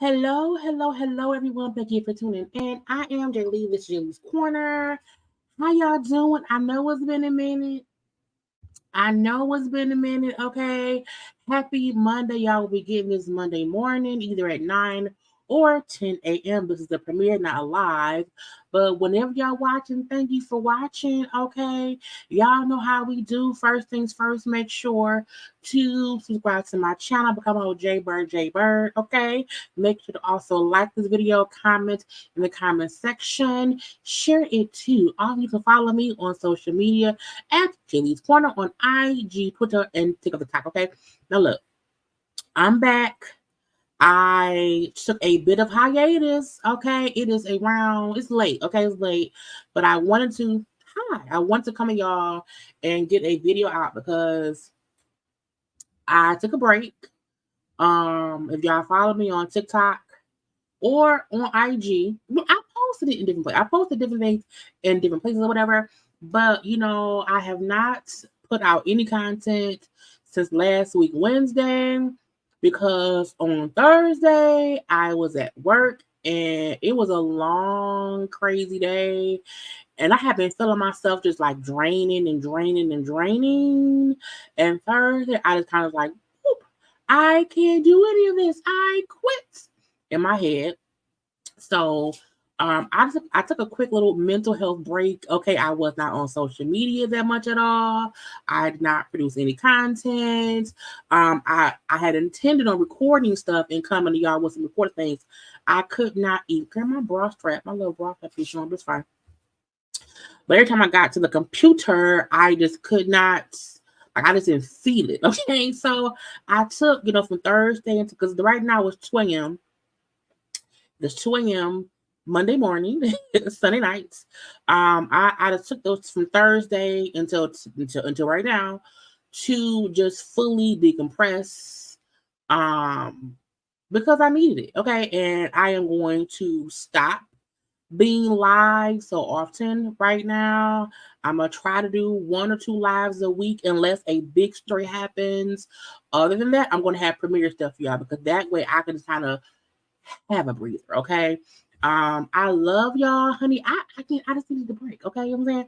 Hello, everyone. Thank you for tuning in. I am Jaylee. This is JayLeesCorner. How y'all doing? I know it's been a minute. Okay. Happy Monday. Y'all will be getting this Monday morning, either at 9 or 10 a.m. This is the premiere, not live. But whenever y'all watching, thank you for watching. Okay. Y'all know how we do. First things first, make sure to subscribe to my channel, become a JayBird. Okay. Make sure to also like this video, comment in the comment section, share it too. Also, you can follow me on social media at JayLeesCorner on IG, Twitter, and TikTok. Okay. Now look, I'm back. I took a bit of hiatus. Okay, it's late. Okay, it's late, but I wanted to. I want to come to y'all and get a video out because I took a break. If y'all follow me on TikTok or on IG, I posted it in different places. I posted different things in different places or whatever. But I have not put out any content since last week Wednesday because on Thursday I was at work and it was a long, crazy day. And I have been feeling myself just like draining. And Thursday I just kind of like, I can't do any of this. I quit in my head. So I took a quick little mental health break. Okay, I was not on social media that much at all. I did not produce any content. I had intended on recording stuff and coming to y'all with some recorded things. I could not even grab my bra strap. My little bra strap is showing, but it's fine. But every time I got to the computer, I just could not. Like I just didn't feel it. Okay, so I took from Thursday into because right now it's 2 a.m. It's 2 a.m. Monday morning, Sunday nights. I just took those from Thursday until right now to just fully decompress. Because I needed it. Okay, and I am going to stop being live so often right now. I'm gonna try to do 1 or 2 lives a week unless a big story happens. Other than that, I'm gonna have premiere stuff for y'all because that way I can just kind of have a breather. Okay. I love y'all, honey. I just need the break. Okay, you know what I'm saying?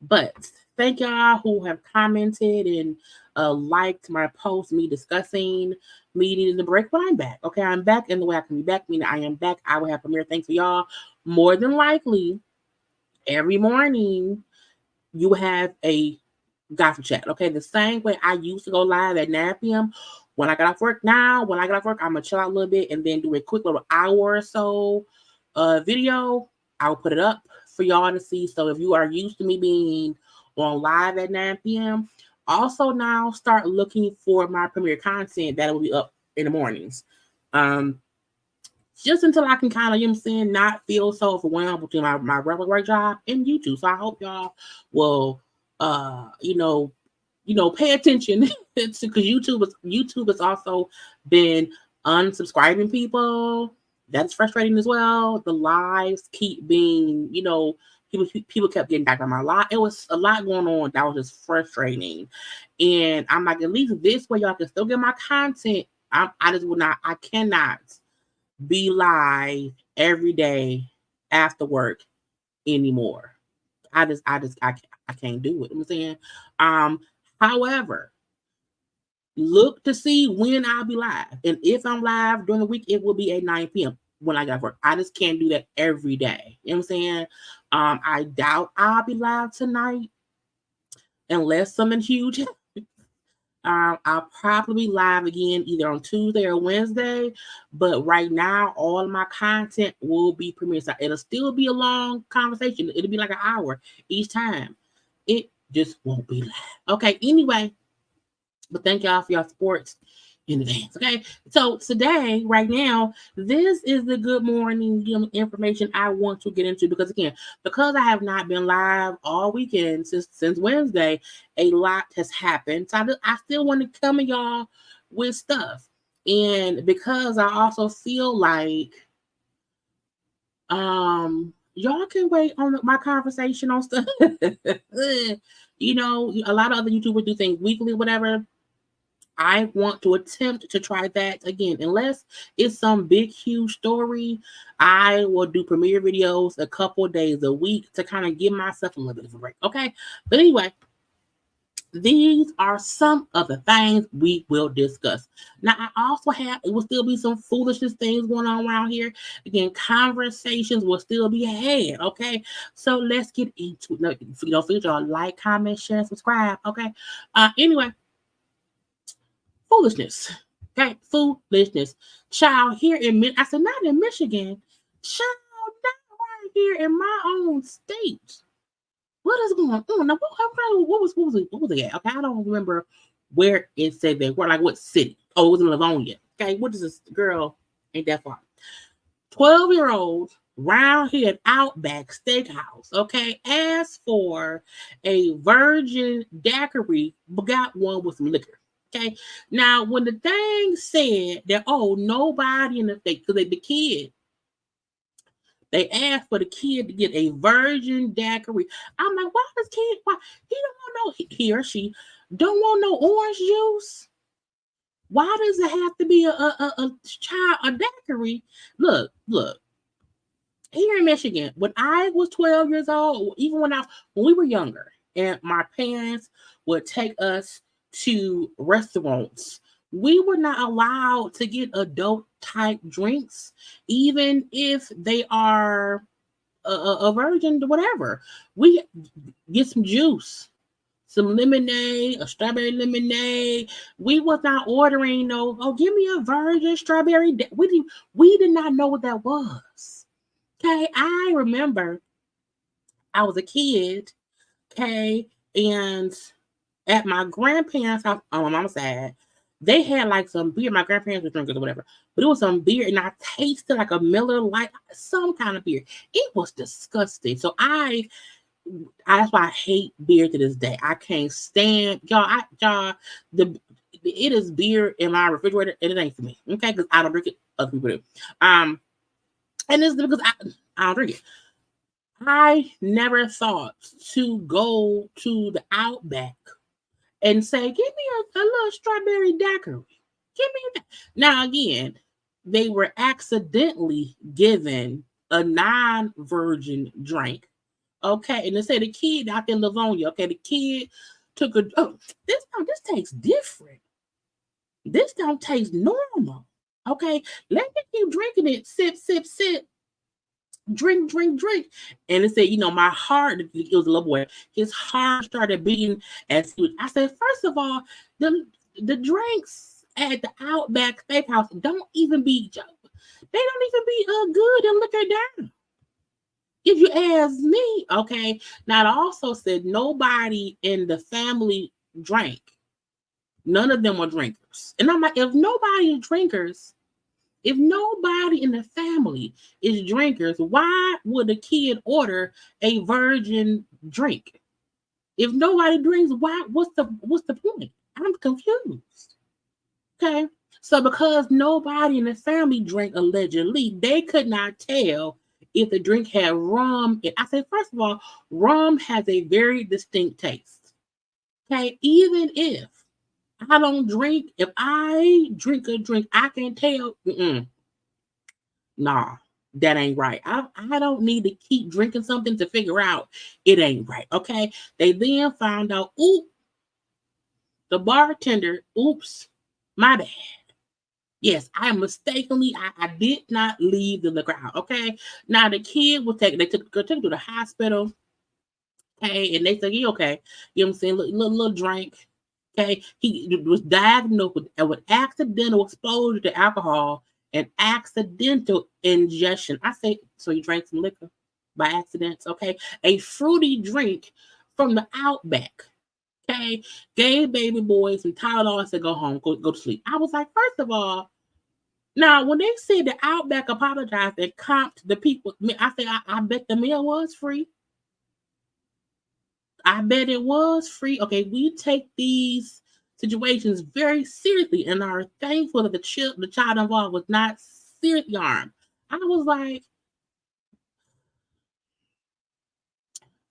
But thank y'all who have commented and liked my post, me discussing me needing the break. But I'm back. Okay, I'm back in the way I can be back. Meaning I am back. I will have premiere. Thanks for y'all. More than likely, every morning you have a gossip chat. Okay, the same way I used to go live at 9 p.m. When I got off work, I'm gonna chill out a little bit and then do a quick little hour or so video. I'll put it up for y'all to see. So if you are used to me being on live at 9 p.m., also now start looking for my premiere content that will be up in the mornings. Just until I can kind of, not feel so overwhelmed between my regular work job and YouTube. So I hope y'all will pay attention to because YouTube has also been unsubscribing people. That's frustrating as well. The lives keep being, people kept getting back on my live. It was a lot going on that was just frustrating. And I'm like, at least this way y'all can still get my content. I cannot be live every day after work anymore. I can't do it. You know what I'm saying? However, look to see when I'll be live. And if I'm live during the week, it will be at 9 p.m. when I got work. I just can't do that every day. You know what I'm saying? I doubt I'll be live tonight unless something huge. I'll probably be live again either on Tuesday or Wednesday. But right now, all of my content will be premiered. So it'll still be a long conversation. It'll be like an hour each time. It just won't be live. Okay, anyway. But thank y'all for your support in advance. Okay. So today, right now, this is the good morning information I want to get into because I have not been live all weekend since Wednesday, a lot has happened. So I still want to come to y'all with stuff. And because I also feel like y'all can wait on my conversation on stuff. A lot of other YouTubers do things weekly, whatever. I want to attempt to try that again. Unless it's some big, huge story, I will do premiere videos a couple days a week to kind of give myself a little bit of a break. Okay. But anyway, these are some of the things we will discuss. Now, I also have, it will still be some foolishness things going on around here. Again, conversations will still be had, okay? So let's get into it. No, don't forget y'all like, comment, share, subscribe, okay? Anyway, foolishness, okay? Foolishness. Child, here in, I said, not in Michigan. Child, not right here in my own state. What is going on? Now, what was it at? Okay, I don't remember where it said they were, like what city. Oh, it was in Livonia. Okay, what is this girl? Ain't that far. 12-year-old round here at Outback Steakhouse, okay, asked for a virgin daiquiri, but got one with some liquor. Okay, now when the thing said that, oh, nobody in the state, because the kid, they asked for the kid to get a virgin daiquiri. I'm like, why does kid? Why he don't want no? He or she don't want no orange juice. Why does it have to be a child a daiquiri? Look. Here in Michigan, when I was 12 years old, even when we were younger, and my parents would take us to restaurants, we were not allowed to get adult type drinks, even if they are a virgin, whatever. We get some juice, some lemonade, a strawberry lemonade. We was not ordering no, oh, give me a virgin strawberry. We did not know what that was. Okay, I remember I was a kid, okay, and at my grandparents' house on my mama's side, they had like some beer. My grandparents were drinkers or whatever, but it was some beer, and I tasted like a Miller Lite, some kind of beer. It was disgusting. So that's why I hate beer to this day. I can't stand y'all. It is beer in my refrigerator, and it ain't for me. Okay, because I don't drink it. Other people do. And it's because I don't drink it. I never thought to go to the Outback and say, give me a little strawberry daiquiri. Give me that. Now, again, they were accidentally given a non-virgin drink. Okay, and they say the kid out in Livonia, okay, the kid took this tastes different. This don't taste normal. Okay, let me keep drinking it. Sip, sip, sip. Drink. And it said, my heart, it was a little boy, his heart started beating as he was. I said, first of all, the drinks at the Outback Steakhouse don't even be good and liquor down. If you ask me, okay. Now, it also said nobody in the family drank. None of them were drinkers. And I'm like, if nobody is drinkers, if nobody in the family is drinkers, why would a kid order a virgin drink? If nobody drinks, what's the point? I'm confused. Okay. So because nobody in the family drank allegedly, they could not tell if the drink had rum. I said, first of all, rum has a very distinct taste. Okay. Even if I don't drink, if I drink a drink, I can tell, nah, that ain't right. I don't need to keep drinking something to figure out it ain't right. Okay. They then found out, the bartender, my bad. Yes, I mistakenly, I did not leave the liquor out. Okay. Now the kid was taken, they took him to the hospital. Okay. And they said, he okay. You know what I'm saying? Little drink. Okay. He was diagnosed with accidental exposure to alcohol and accidental ingestion. I say, so he drank some liquor by accident. Okay. A fruity drink from the Outback. Okay. Gave baby boys some Tylenol and said, go home, go to sleep. I was like, first of all, now when they said the Outback apologized and comped the people, I said, I bet the meal was free. I bet it was free. Okay, we take these situations very seriously and are thankful that the child involved was not seriously harmed. I was like,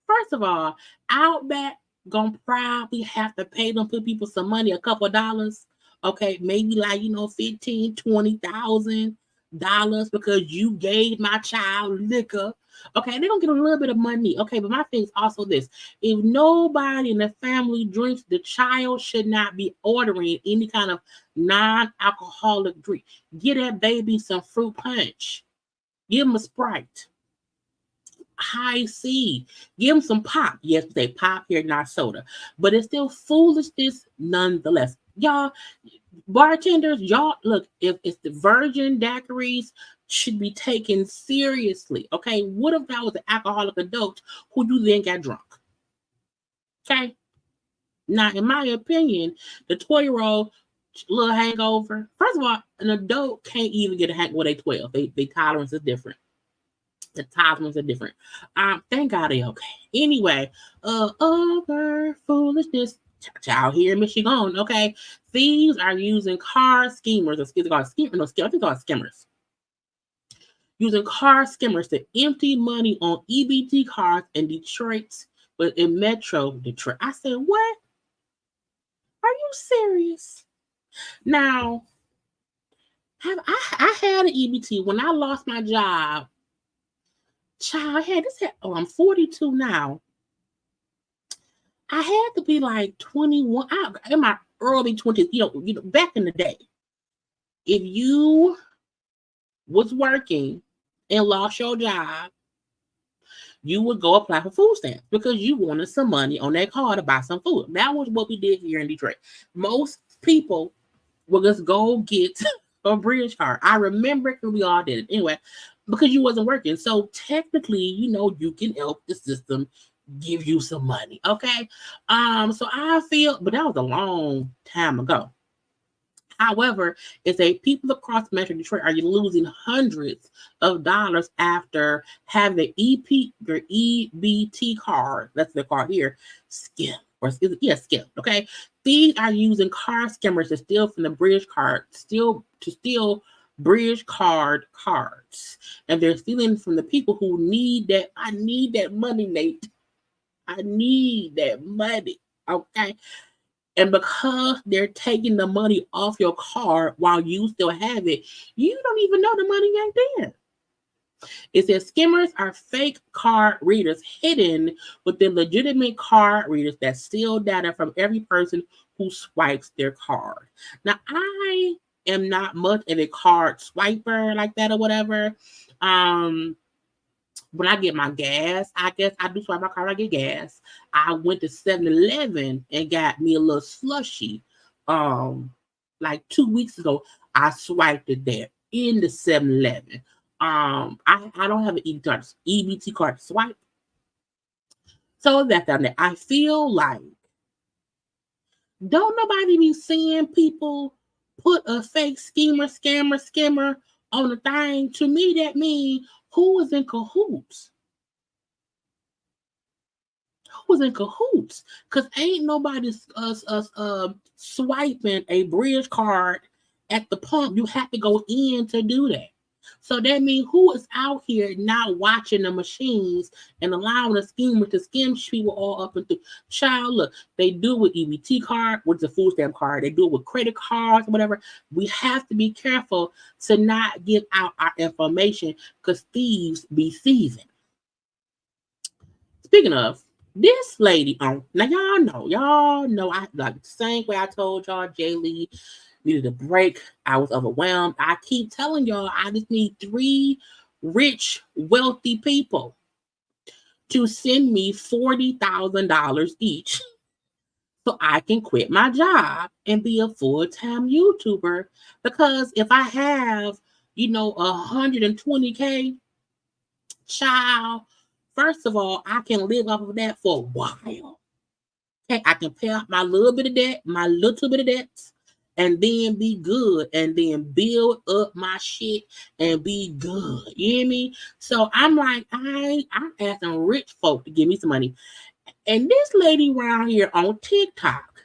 first of all, Outback gonna probably have to pay them people some money, a couple of dollars, Okay, maybe like, $15,000, $20,000 because you gave my child liquor. Okay, they're gonna get a little bit of money. Okay, but my thing is also this: if nobody in the family drinks, the child should not be ordering any kind of non-alcoholic drink. Get that baby some fruit punch. Give him a Sprite. High C. Give them some pop. Yes, they pop here, not soda. But it's still foolishness nonetheless. Y'all, bartenders, y'all, look, if it's the virgin daiquiris should be taken seriously. Okay. What if that was an alcoholic adult who you then got drunk? Okay. Now, in my opinion, the 12-year-old little hangover. First of all, an adult can't even get a hangover with a 12. They tolerance is different. The tolerance are different. Thank God they okay. Anyway, over foolishness. Child here in Michigan, okay? Thieves are using car schemers. It's called skimmers. No, I think it's called skimmers. Using car skimmers to empty money on EBT cards in Detroit, but in Metro Detroit. I said, what? Are you serious? Now, I had an EBT when I lost my job. Child, I'm 42 now. I had to be like 21 in my early 20s. Back in the day, if you was working and lost your job, you would go apply for food stamps because you wanted some money on that card to buy some food. That was what we did here in Detroit. Most people would just go get a bridge card. I remember because we all did it anyway, because you wasn't working. So technically, you can help the system give you some money. Okay. So I feel, but that was a long time ago. However, it's people across Metro Detroit are losing hundreds of dollars after having their EBT card, that's the card here, skim. Skim. Okay. These are using car skimmers to steal from the bridge card, to steal bridge card cards. And they're stealing from the people who need that. I need that money, Nate. I need that money. Okay. And because they're taking the money off your card while you still have it, you don't even know the money ain't there. It says skimmers are fake card readers hidden within legitimate card readers that steal data from every person who swipes their card. Now, I am not much of a card swiper like that or whatever. When I get my gas, I guess I do swipe my card when I get gas. I went to 7-Eleven and got me a little slushy. Like 2 weeks ago, I swiped it there in the 7-Eleven. I don't have an EBT card to swipe. So that's down there. I feel like don't nobody be seeing people put a fake scammer on the thing. To me, that means who is in cahoots? Who was in cahoots? Because ain't nobody swiping a bridge card at the pump. You have to go in to do that. So that means who is out here not watching the machines and allowing the schemer to skim people all up and through. Child, look, they do it with EBT card, with the food stamp card. They do it with credit cards, whatever. We have to be careful to not give out our information because thieves be thieving. Speaking of, this lady now y'all know I like the same way I told y'all Jaylee needed a break. I was overwhelmed. I keep telling y'all I just need 3 rich, wealthy people to send me $40,000 each so I can quit my job and be a full-time YouTuber. Because if I have, 120K, child, first of all, I can live off of that for a while. Okay, I can pay off my little bit of debt, and then be good, and then build up my shit and be good. You hear me? So I'm like, I'm asking rich folk to give me some money. And this lady around here on TikTok,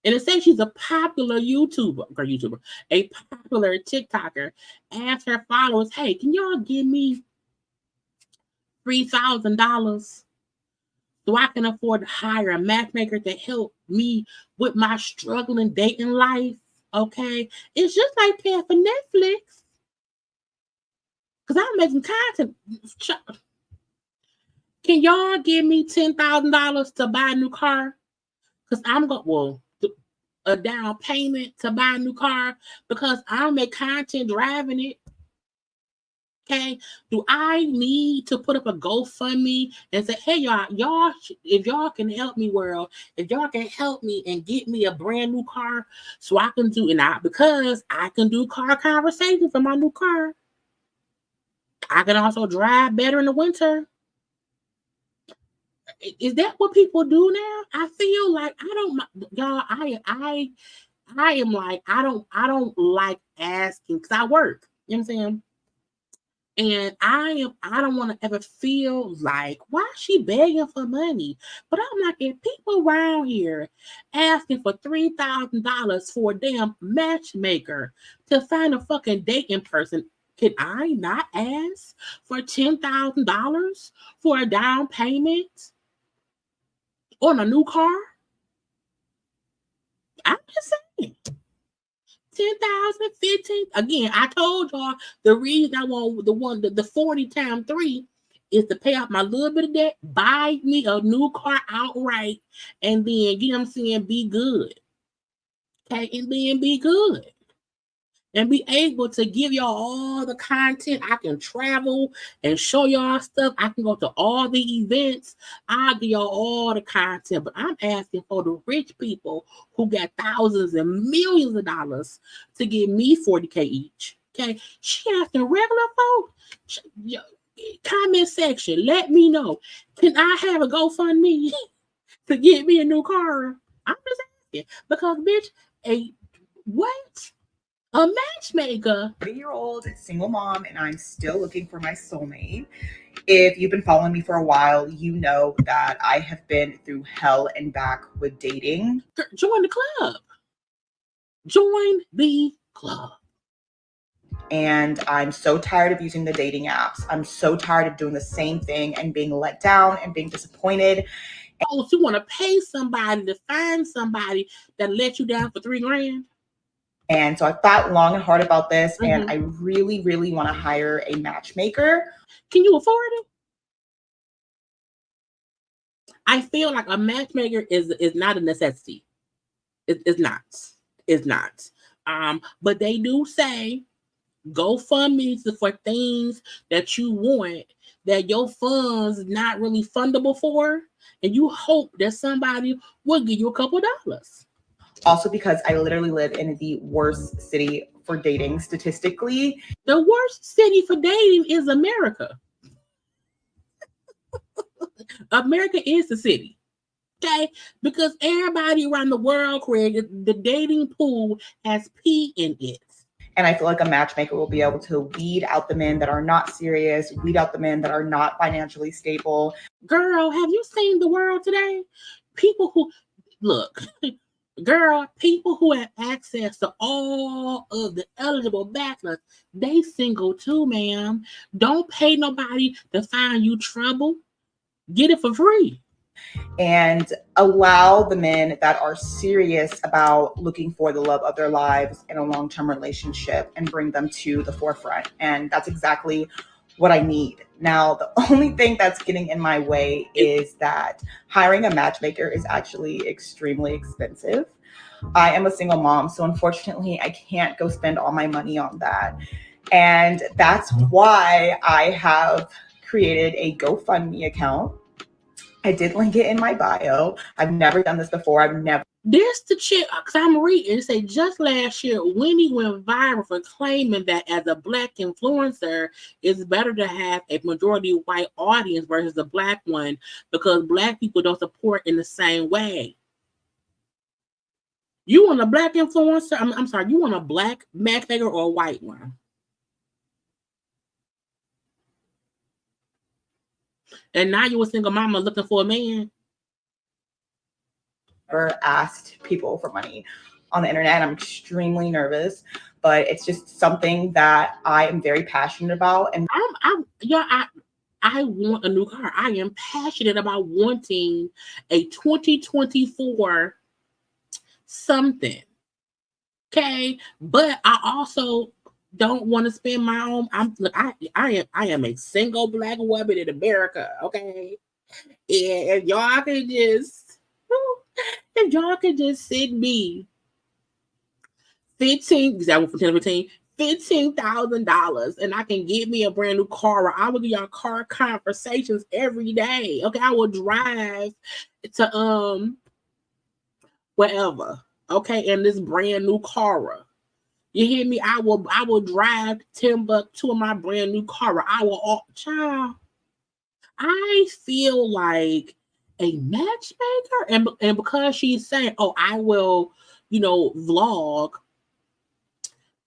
and it says she's a popular YouTuber, a popular TikToker, asked her followers, hey, can y'all give me $3,000 so I can afford to hire a matchmaker to help me with my struggling dating life. Okay, it's just like paying for Netflix because I'm making content. Can y'all give me $10,000 to buy a new car? Because I'm going, well, a down payment to buy a new car because I make content driving it. Okay, do I need to put up a GoFundMe and say, hey, y'all, if y'all can help me, world, if y'all can help me and get me a brand new car so I can do, because I can do car conversations for my new car. I can also drive better in the winter. Is that what people do now? I feel like I don't, y'all. I am like I don't like asking because I work. You know what I'm saying? And I don't want to ever feel like why is she begging for money? But I'm like, if people around here asking for $3,000 for a damn matchmaker to find a fucking dating person, can I not ask for $10,000 for a down payment on a new car? I'm just saying. 10,000, 15. Again, I told y'all the reason I want the 40 times 3 is to pay off my little bit of debt, buy me a new car outright, and then, you know what I'm saying, be good. Okay, and then be good. And be able to give y'all all the content. I can travel and show y'all stuff. I can go to all the events. I'll give y'all all the content. But I'm asking for the rich people who got thousands and millions of dollars to give me $40K each. Okay. She asking regular folks. Comment section. Let me know. Can I have a GoFundMe to get me a new car? I'm just asking. Because, bitch, what? A matchmaker. 30-year-old single mom, and I'm still looking for my soulmate. If you've been following me for a while, you know that I have been through hell and back with dating. Join the club. Join the club. And I'm so tired of using the dating apps. I'm so tired of doing the same thing and being let down and being disappointed. Oh, so you want to pay somebody to find somebody that let you down for $3,000? And so I thought long and hard about this, and I really, really want to hire a matchmaker. Can you afford it? I feel like a matchmaker is not a necessity. It's not. It's not. But they do say GoFundMe for things that you want that your funds not really fundable for, and you hope that somebody will give you a couple dollars. Also, because I literally live in the worst city for dating statistically. The worst city for dating is America. America is the city. Okay? Because everybody around the world, Craig, the dating pool has pee in it. And I feel like a matchmaker will be able to weed out the men that are not serious, weed out the men that are not financially stable. Girl, have you seen the world today? People who, look, girl, people who have access to all of the eligible bachelors, they single too, ma'am. Don't pay nobody to find you trouble. Get it for free. And allow the men that are serious about looking for the love of their lives in a long-term relationship and bring them to the forefront. And that's exactly what I need. Now, the only thing that's getting in my way is that hiring a matchmaker is actually extremely expensive. I am a single mom, so unfortunately, I can't go spend all my money on that. And that's why I have created a GoFundMe account. I did link it in my bio. I've never done this before. This the chick, because I'm reading, it say just last year, Winnie went viral for claiming that as a Black influencer, it's better to have a majority white audience versus a Black one because Black people don't support in the same way. You want a Black influencer? I'm sorry, you want a Black matchmaker or a white one? And now you're a single mama looking for a man? Never asked people for money on the internet. I'm extremely nervous, but it's just something that I am very passionate about. And I want a new car. I am passionate about wanting a 2024 something. Okay. But I also don't want to spend my own. I am a single black woman in America. Okay. And if y'all could just send me 15, because I went from 10 to 15, $15,000, and I can get me a brand new car. I will give y'all car conversations every day. Okay, I will drive to wherever. Okay, in this brand new car. You hear me? I will drive Timbuktu in my brand new car. I will child. I feel like a matchmaker, and because she's saying, "Oh, I will," vlog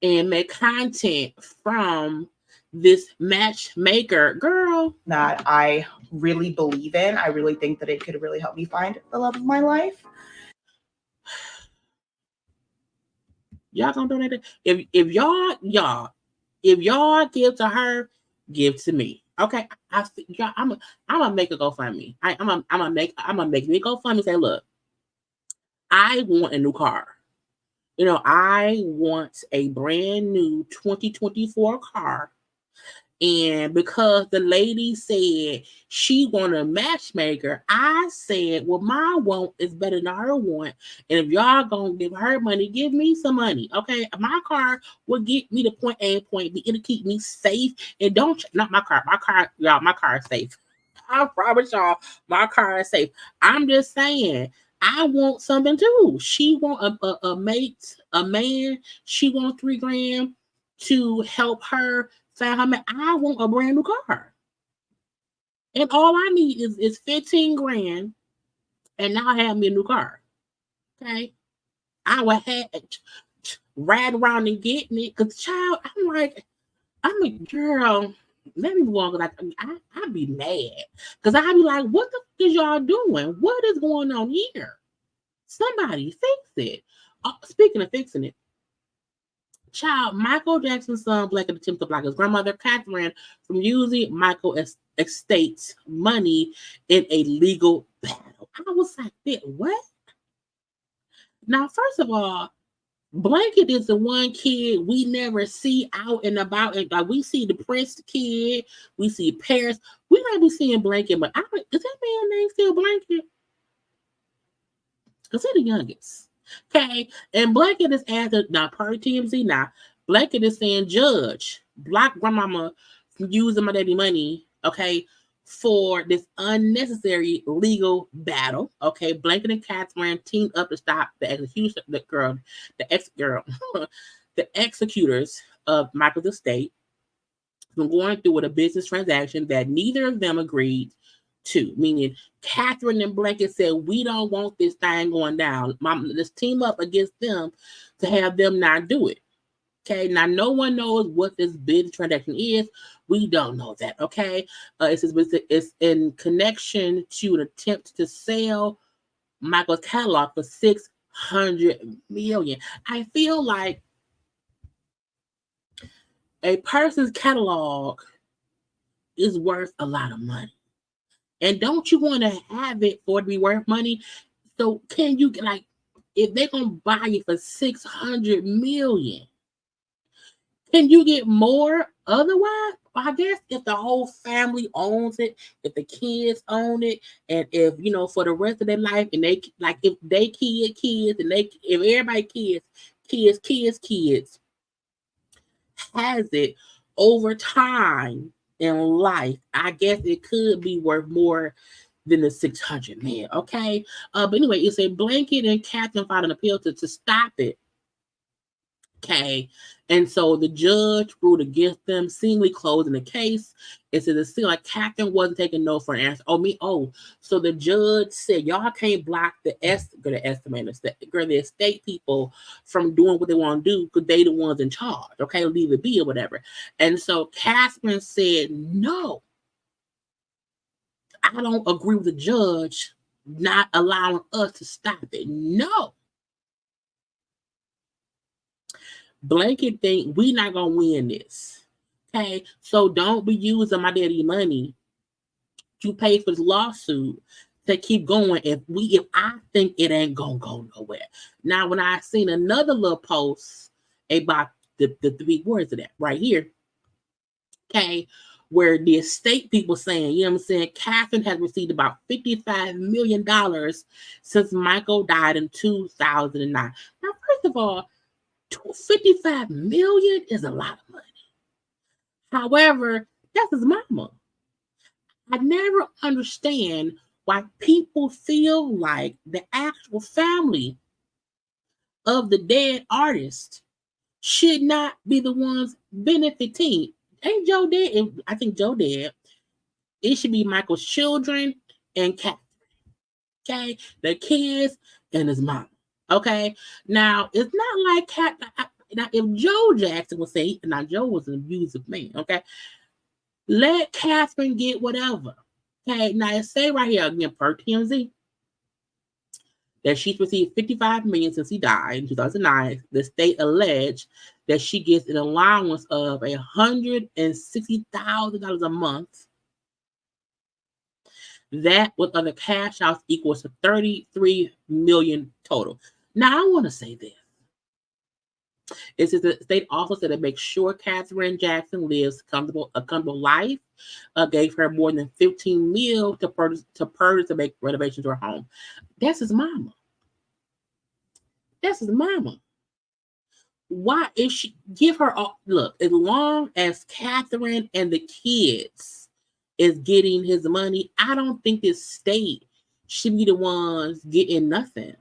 and make content from this matchmaker, girl. That I really believe in. I really think that it could really help me find the love of my life. Y'all gonna donate it? If y'all give to her, give to me. Okay, y'all, I'm gonna make a GoFundMe. I'm gonna make me GoFundMe. Say, look, I want a new car. I want a brand new 2024 car. And because the lady said she want a matchmaker, I said, well, my want is better than her want. And if y'all gonna give her money, give me some money. Okay. My car will get me to point A and point B. It'll keep me safe. And not my car. Y'all, my car is safe. I promise y'all, my car is safe. I'm just saying, I want something too. She want a mate, a man. She want $3,000 to help her find her man. I want a brand new car, and all I need is 15 grand, and now I have me a new car. Okay, I would have ride around and getting it, cause child, I'm a girl. Let me walk like I'd be mad because I'd be like, what the fuck is y'all doing? What is going on here? Somebody fix it. Speaking of fixing it, child, Michael Jackson's son Blake attempted to block his grandmother Catherine from using Michael estate's money in a legal battle. I was like, what? Now, first of all, Blanket is the one kid we never see out and about. And like we see the Prince kid, we see Paris. We might be seeing Blanket, but is that man name still Blanket? Because he's the youngest. Okay. And Blanket is after, now, per TMZ now, Blanket is saying, Judge, block grandmama from using my daddy money, okay, for this unnecessary legal battle. Okay. Blanket and Catherine teamed up to stop the executors of Michael's estate from going through with a business transaction that neither of them agreed to, meaning Catherine and Blanket said, we don't want this thing going down. Let's team up against them to have them not do it. Okay, now no one knows what this business transaction is. We don't know that. Okay, it's in connection to an attempt to sell Michael's catalog for $600 million. I feel like a person's catalog is worth a lot of money. And don't you want to have it for it to be worth money? So can you if they're gonna buy it for $600 million, can you get more otherwise? I guess if the whole family owns it, if the kids own it, and if for the rest of their life, and they if they kids, and if everybody kids has it over time in life, I guess it could be worth more than the $600 million. Okay. But anyway, it's a Blanket and Catherine filed an appeal to stop it. Okay. And so the judge ruled against them, seemingly closing the case. It said it seemed like Catherine wasn't taking no for an answer. So the judge said, y'all can't block the estimators, the estate people from doing what they want to do because they the ones in charge. Okay, leave it be or whatever. And so Catherine said, no, I don't agree with the judge not allowing us to stop it. No. Blanket think we not gonna win this. Okay, so don't be using my daddy money to pay for this lawsuit to keep going if I think it ain't gonna go nowhere. Now, when I seen another little post about the three words of that right here, okay, where the estate people saying, you know what I'm saying, Catherine has received about $55 million since Michael died in 2009. Now, first of all, $55 million is a lot of money. However, that's his mama. I never understand why people feel like the actual family of the dead artist should not be the ones benefiting. Ain't Joe dead? I think Joe dead. It should be Michael's children and Catherine. Okay, the kids and his mom. Okay, now it's not like now if Joe Jackson would say, now Joe was an abusive man. Okay, let Catherine get whatever. Okay, now it say right here again per TMZ that she's received $55 million since he died in 2009. The state alleged that she gets an allowance of $160,000 a month. That with other cash outs equals to $33 million total. Now I want to say this. It says the state also said to make sure Catherine Jackson lives a comfortable life. Gave her more than $15 million to purchase to make renovations to her home. That's his mama. That's his mama. Why is she give her all? Look, as long as Catherine and the kids is getting his money, I don't think this state should be the ones getting nothing.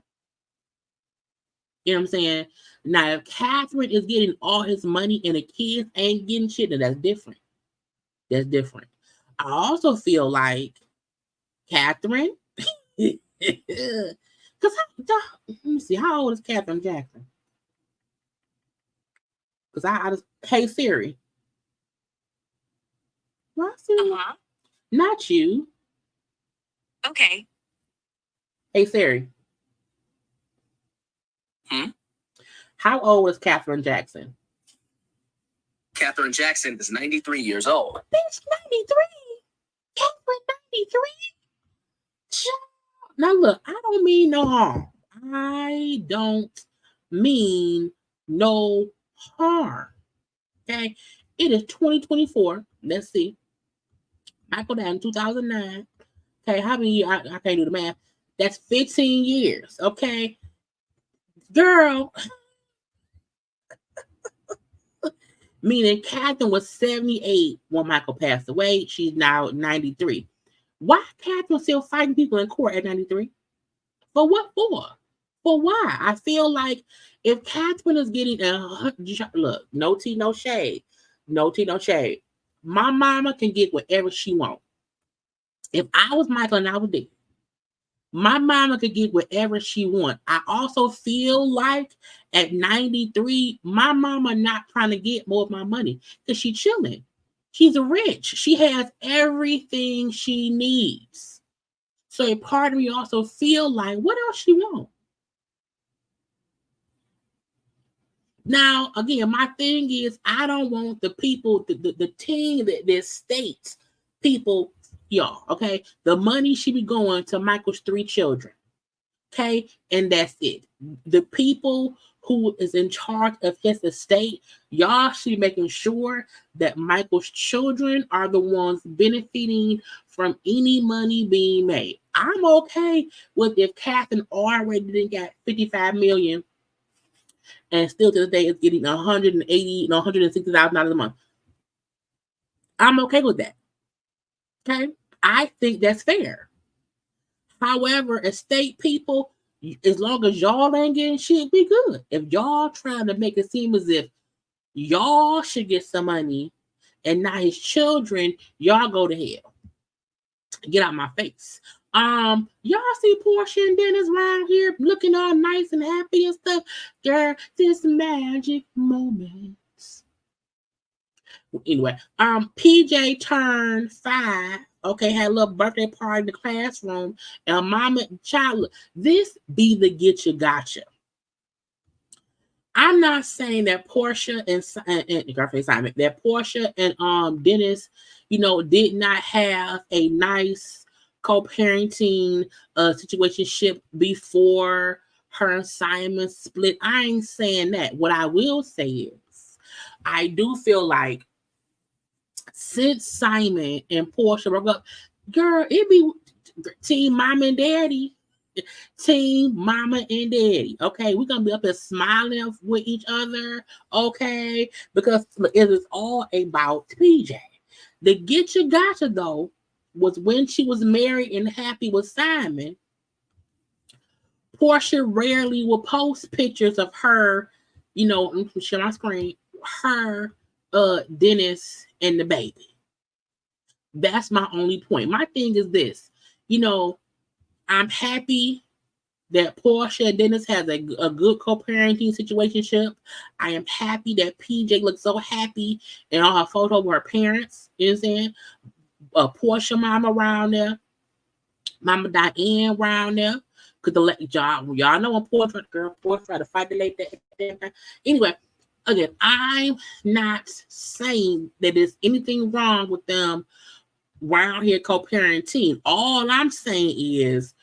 You know what I'm saying? Now, if Catherine is getting all his money and the kids ain't getting shit, then that's different. That's different. I also feel like Catherine, because let me see, how old is Catherine Jackson? Because I just, hey Siri. Well, not you. Okay. Hey Siri. How old is Catherine Jackson? Catherine Jackson is 93 years old. Bitch, 93? Catherine 93? Now look, I don't mean no harm. I don't mean no harm. Okay? It is 2024. Let's see. Michael died in 2009. Okay, how many years? I can't do the math. That's 15 years. Okay? Girl. Meaning Catherine was 78 when Michael passed away. She's now 93. Why Catherine still fighting people in court at 93? For what for? For why? I feel like if Catherine is getting look, no tea, no shade. No tea, no shade. My mama can get whatever she wants. If I was Michael and I was dead, my mama could get whatever she wants. I also feel like at 93, my mama not trying to get more of my money because she's chilling. She's rich. She has everything she needs. So a part of me also feel like, what else she want? Now, again, my thing is, I don't want the people, the team, the states, people, y'all, okay? The money should be going to Michael's 3 children, okay? And that's it. The people who is in charge of his estate, y'all should be making sure that Michael's children are the ones benefiting from any money being made. I'm okay with if Catherine already didn't got $55 million and still to this day is getting $180,000, $160,000 a month. I'm okay with that. Okay? I think that's fair. However, estate people, as long as y'all ain't getting shit, we good. If y'all trying to make it seem as if y'all should get some money and not his children, y'all go to hell. Get out my face. Y'all see Porsha and Dennis around here looking all nice and happy and stuff. Girl, this magic moments. Anyway, PJ turned 5. Okay, had a little birthday party in the classroom. And mama, child, this be the get you gotcha. I'm not saying that Porsha and Simon, that Porsha and Dennis, did not have a nice co-parenting situationship before her and Simon split. I ain't saying that. What I will say is, I do feel like since Simon and Porsha broke up, girl, it be team mama and daddy. Team mama and daddy. Okay, we're gonna be up there smiling with each other. Okay, because it is all about PJ. The get you gotcha though was when she was married and happy with Simon. Porsha rarely will post pictures of her, I'm share my screen, her, Dennis, and the baby. That's my only point. My thing is this, I'm happy that Porsha and Dennis has a good co-parenting situationship. I am happy that PJ looks so happy in all her photos with her parents. You know what I'm saying? Porsha mama around there. Mama Diane around there. Because y'all know when Porsha try to fight the late that. Anyway, again, I'm not saying that there's anything wrong with them around here co-parenting. All I'm saying is,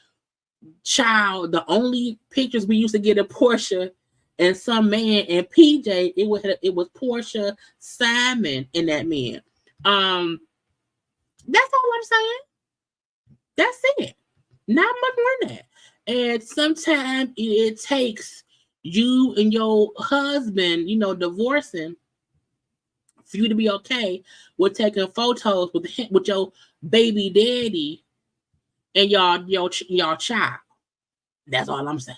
child, the only pictures we used to get of Porsha and some man and PJ, it was Porsha, Simon, and that man. That's all I'm saying. That's it. Not much more than that. And sometimes it takes you and your husband, divorcing for you to be okay with taking photos with your baby daddy and y'all child. That's all I'm saying.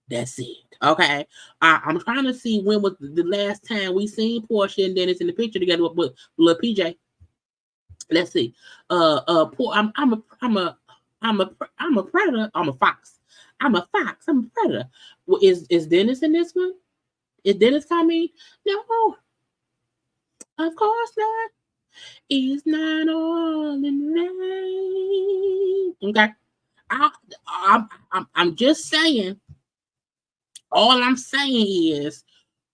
That's it. Okay. I'm trying to see when was the last time we seen Porsha and Dennis in the picture together with little PJ. Let's see. I'm a predator. I'm a fox. I'm a fox. I'm a predator. Well, is Dennis in this one? Is Dennis coming? No. Of course not. It's not all in vain. Okay. I'm just saying. All I'm saying is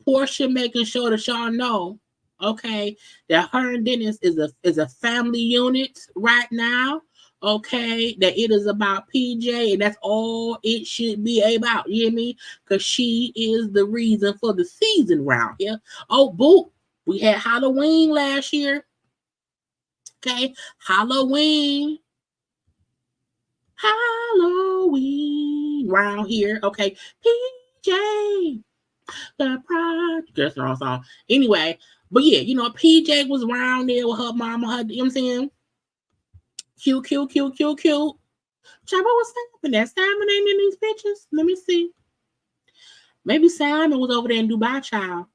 Porsha making sure that y'all know, okay, that her and Dennis is a family unit right now. Okay, that it is about PJ, and that's all it should be about. You hear me? Because she is the reason for the season round here. Oh, boo! We had Halloween last year. Okay, Halloween round here. Okay, PJ, the pride. That's the wrong song. Anyway, but yeah, PJ was around there with her mama. You know what I'm saying? Cute. Chavo was snapping that. Simon ain't in these pictures. Let me see. Maybe Simon was over there in Dubai, child.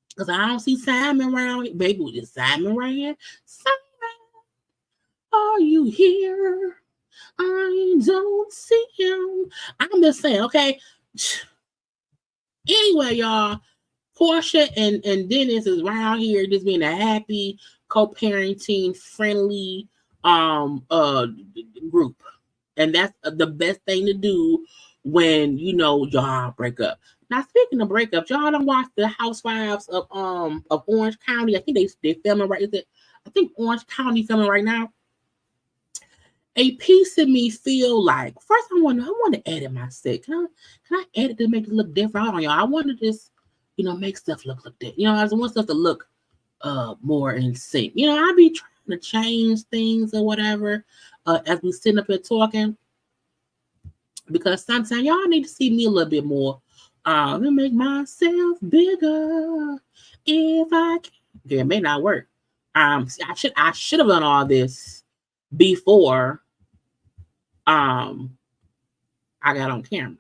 Because I don't see Simon around here. Baby, is Simon right here? Simon, are you here? I don't see him. I'm just saying, okay. Anyway, y'all, Porsha and Dennis is around here just being a happy, co-parenting, friendly group. And that's the best thing to do when y'all break up. Now, speaking of breakups, y'all don't watch the Housewives of Orange County. I think they filming right. I think Orange County filming right now. A piece of me feel like first I want to edit my set. Can I edit to make it look different? On y'all. I want to just make stuff look different. I just want stuff to look more in sync. I be trying to change things or whatever as we sitting up here talking, because sometimes y'all need to see me a little bit more. Let me make myself bigger if I can. Okay, it may not work. I should have done all this before I got on camera.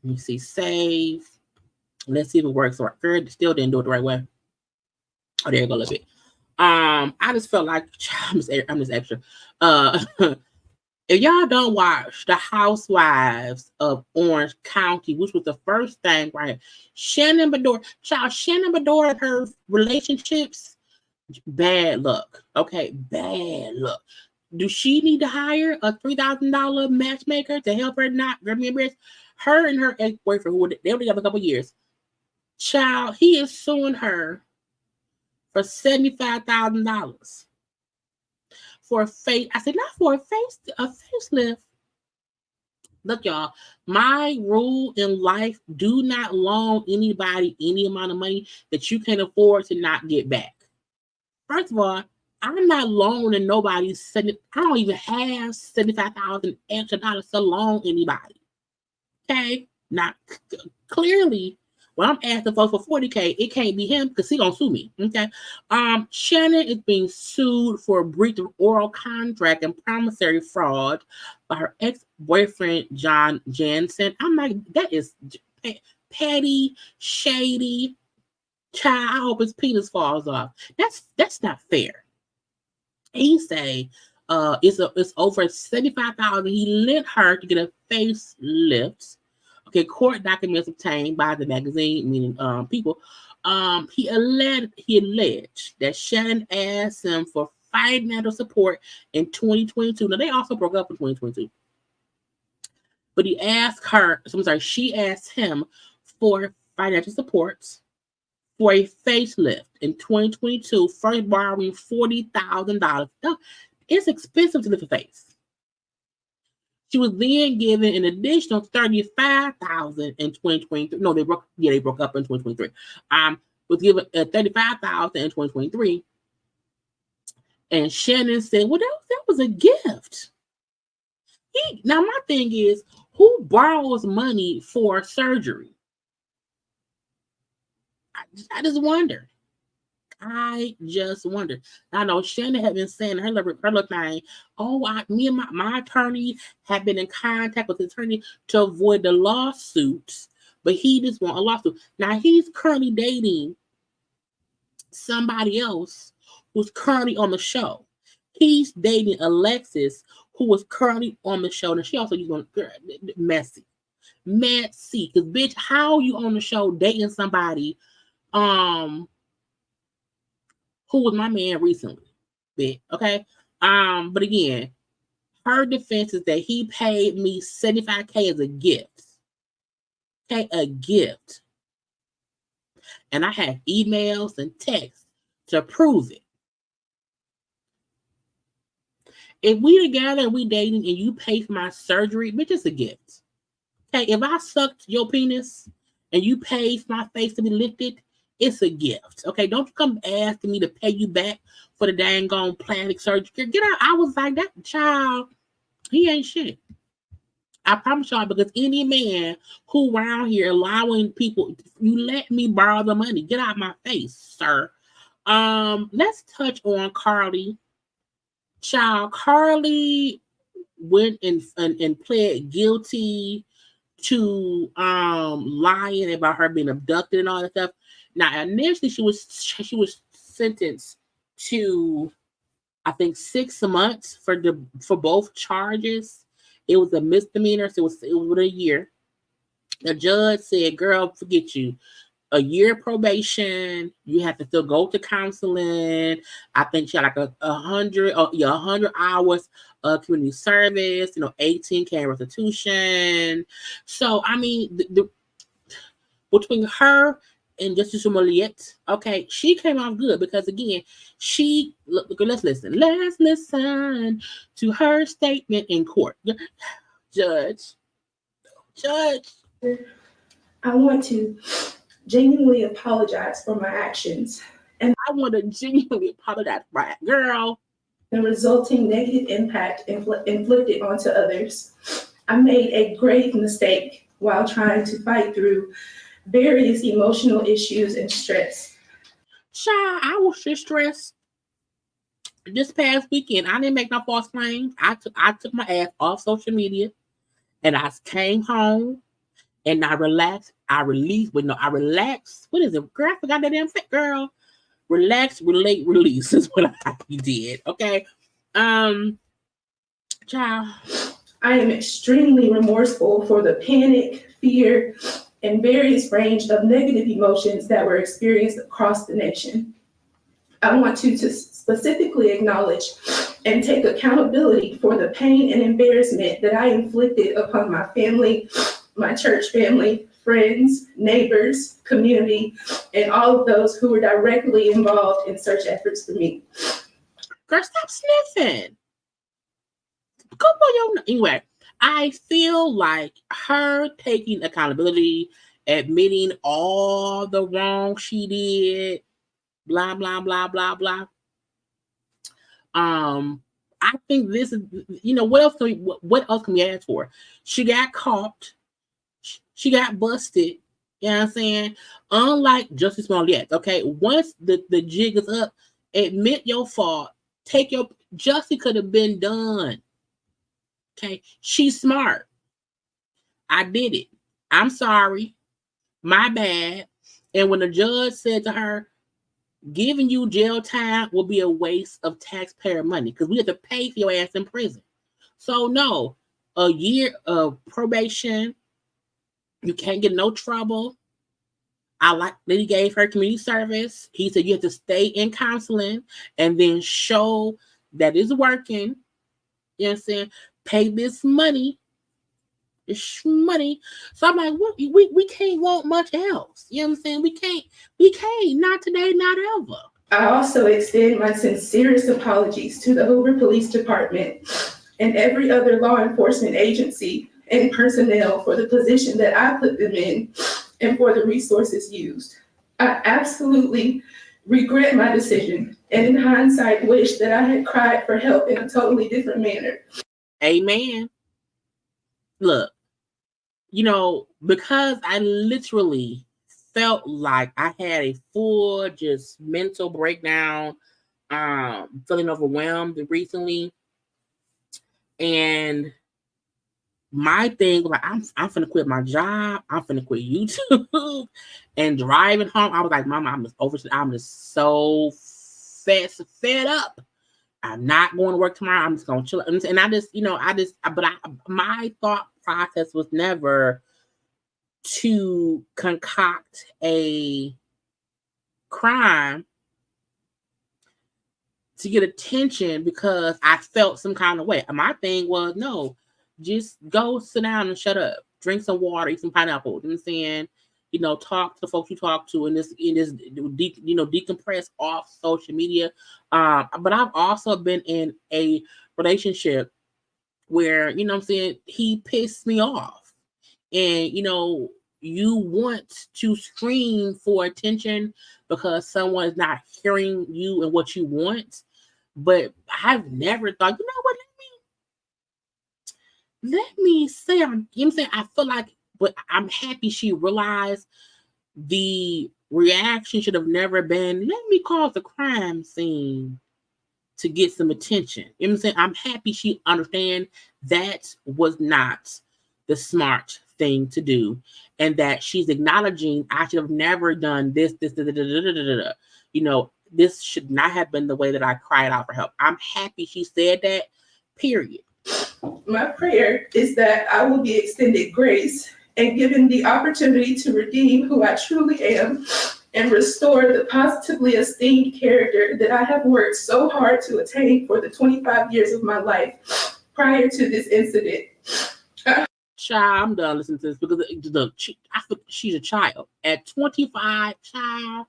Let me see, save. Let's see if it works. Right. Girl, still didn't do it the right way. Oh, there you go a little bit. I just felt like I'm just extra. If y'all don't watch the Housewives of Orange County, which was the first thing, right? Shannon Beador and her relationships, bad luck. Okay, bad luck. Do she need to hire a $3,000 matchmaker to help her not remember? Her and her ex-boyfriend, who they were together a couple years, child, he is suing her for $75,000 for a face. I said, not for a facelift. Look, y'all, my rule in life: do not loan anybody any amount of money that you can afford to not get back. First of all, I'm not loaning nobody. I don't even have $75,000 extra dollars to loan anybody. Okay, not clearly. When I'm asking for $40K, it can't be him because he gonna sue me. Okay. Shannon is being sued for breach of oral contract and promissory fraud by her ex-boyfriend John Jansen. I'm like, that is petty, shady. Child, I hope his penis falls off. That's not fair. He say it's over $75,000 he lent her to get a facelift. Okay, court documents obtained by the magazine, meaning people. He alleged that Shannon asked him for financial support in 2022. Now they also broke up in 2022. But she asked him for financial support for a facelift in 2022, first borrowing $40,000. It's expensive to lift a face. She was then given an additional $35,000 in 2023. No, they broke up in 2023. Was given $35,000 in 2023. And Shannon said, well, that was a gift. Now, my thing is, who borrows money for surgery? I just wonder. I know Shannon had been saying her little thing. Me and my attorney have been in contact with the attorney to avoid the lawsuits, but he just want a lawsuit. Now he's currently dating somebody else who's currently on the show. He's dating Alexis, who was currently on the show, and she also used on messy. Because bitch, how you on the show dating somebody? Who was my man recently, bitch, okay? But again, her defense is that he paid me $75K as a gift. Okay, a gift. And I have emails and texts to prove it. If we together and we dating and you pay for my surgery, bitch, it's a gift. Okay, if I sucked your penis and you paid for my face to be lifted, it's a gift. Okay, don't you come asking me to pay you back for the dang gone plastic surgery. Get out. I was like, that child, he ain't shit. I promise y'all, because any man who around here allowing people, you let me borrow the money. Get out my face, sir. Let's touch on Carlee. Child, Carlee went and pled guilty to lying about her being abducted and all that stuff. Now, initially, she was sentenced to, I think, 6 months for both charges. It was a misdemeanor, so it was a year. The judge said, "Girl, forget you. A year probation. You have to still go to counseling. I think she had like 100 hours of community service. 18K restitution. So I mean, between her and Justice Smollett, okay, she came out good because again, let's listen to her statement in court. Judge, I want to genuinely apologize for my actions and I want to genuinely apologize for my girl and resulting negative impact inflicted onto others. I made a grave mistake while trying to fight through various emotional issues and stress. Child, I was just stressed. This past weekend, I didn't make no false claims. I took my ass off social media, and I came home, and I relaxed. I released. I relaxed. What is it? Girl, I forgot that damn fit, girl. Relax, relate, release is what I did. Okay, child. I am extremely remorseful for the panic, fear, and various range of negative emotions that were experienced across the nation. I want to specifically acknowledge and take accountability for the pain and embarrassment that I inflicted upon my family, my church family, friends, neighbors, community, and all of those who were directly involved in search efforts for me. Girl, stop sniffing. Go on your... Anyway, I feel like her taking accountability, admitting all the wrong she did, blah, blah, blah, blah, blah. I think this is, what else can we ask for? She got caught. She got busted. You know what I'm saying? Unlike Justice Smollett, okay? Once the jig is up, admit your fault. Justice could have been done. Okay? She's smart. I did it. I'm sorry. My bad. And when the judge said to her, giving you jail time will be a waste of taxpayer money because we have to pay for your ass in prison. So no, a year of probation. You can't get no trouble. I like that he gave her community service. He said you have to stay in counseling and then show that it's working. You know what I'm saying? Pay this money. It's money. So I'm like, we can't want much else. You know what I'm saying? We can't. Not today, not ever. I also extend my sincerest apologies to the Hoover Police Department and every other law enforcement agency and personnel for the position that I put them in and for the resources used. I absolutely regret my decision and in hindsight wish that I had cried for help in a totally different manner. Amen. Look, because I literally felt like I had a full just mental breakdown, feeling overwhelmed recently. And my thing was like, I'm finna quit my job. I'm finna quit YouTube. And driving home, I was like, Mama, I'm just so fed up. I'm not going to work tomorrow. I'm just gonna chill. And my thought process was never to concoct a crime to get attention because I felt some kind of way. My thing was, no, just go sit down and shut up. Drink some water, eat some pineapple. You know what I'm saying? Talk to the folks you talk to and decompress off social media. But I've also been in a relationship where, you know what I'm saying, he pissed me off. And, you want to scream for attention because someone is not hearing you and what you want. But I've never thought, you know what, let me say, I feel like, but I'm happy she realized the reaction should have never been, let me cause a crime scene to get some attention. You know what I'm saying? I'm happy she understands that was not the smart thing to do, and that she's acknowledging I should have never done this. This should not have been the way that I cried out for help. I'm happy she said that, period. My prayer is that I will be extended grace and given the opportunity to redeem who I truly am and restore the positively esteemed character that I have worked so hard to attain for the 25 years of my life prior to this incident. Child, I'm done listening to this because she's a child. At 25, child,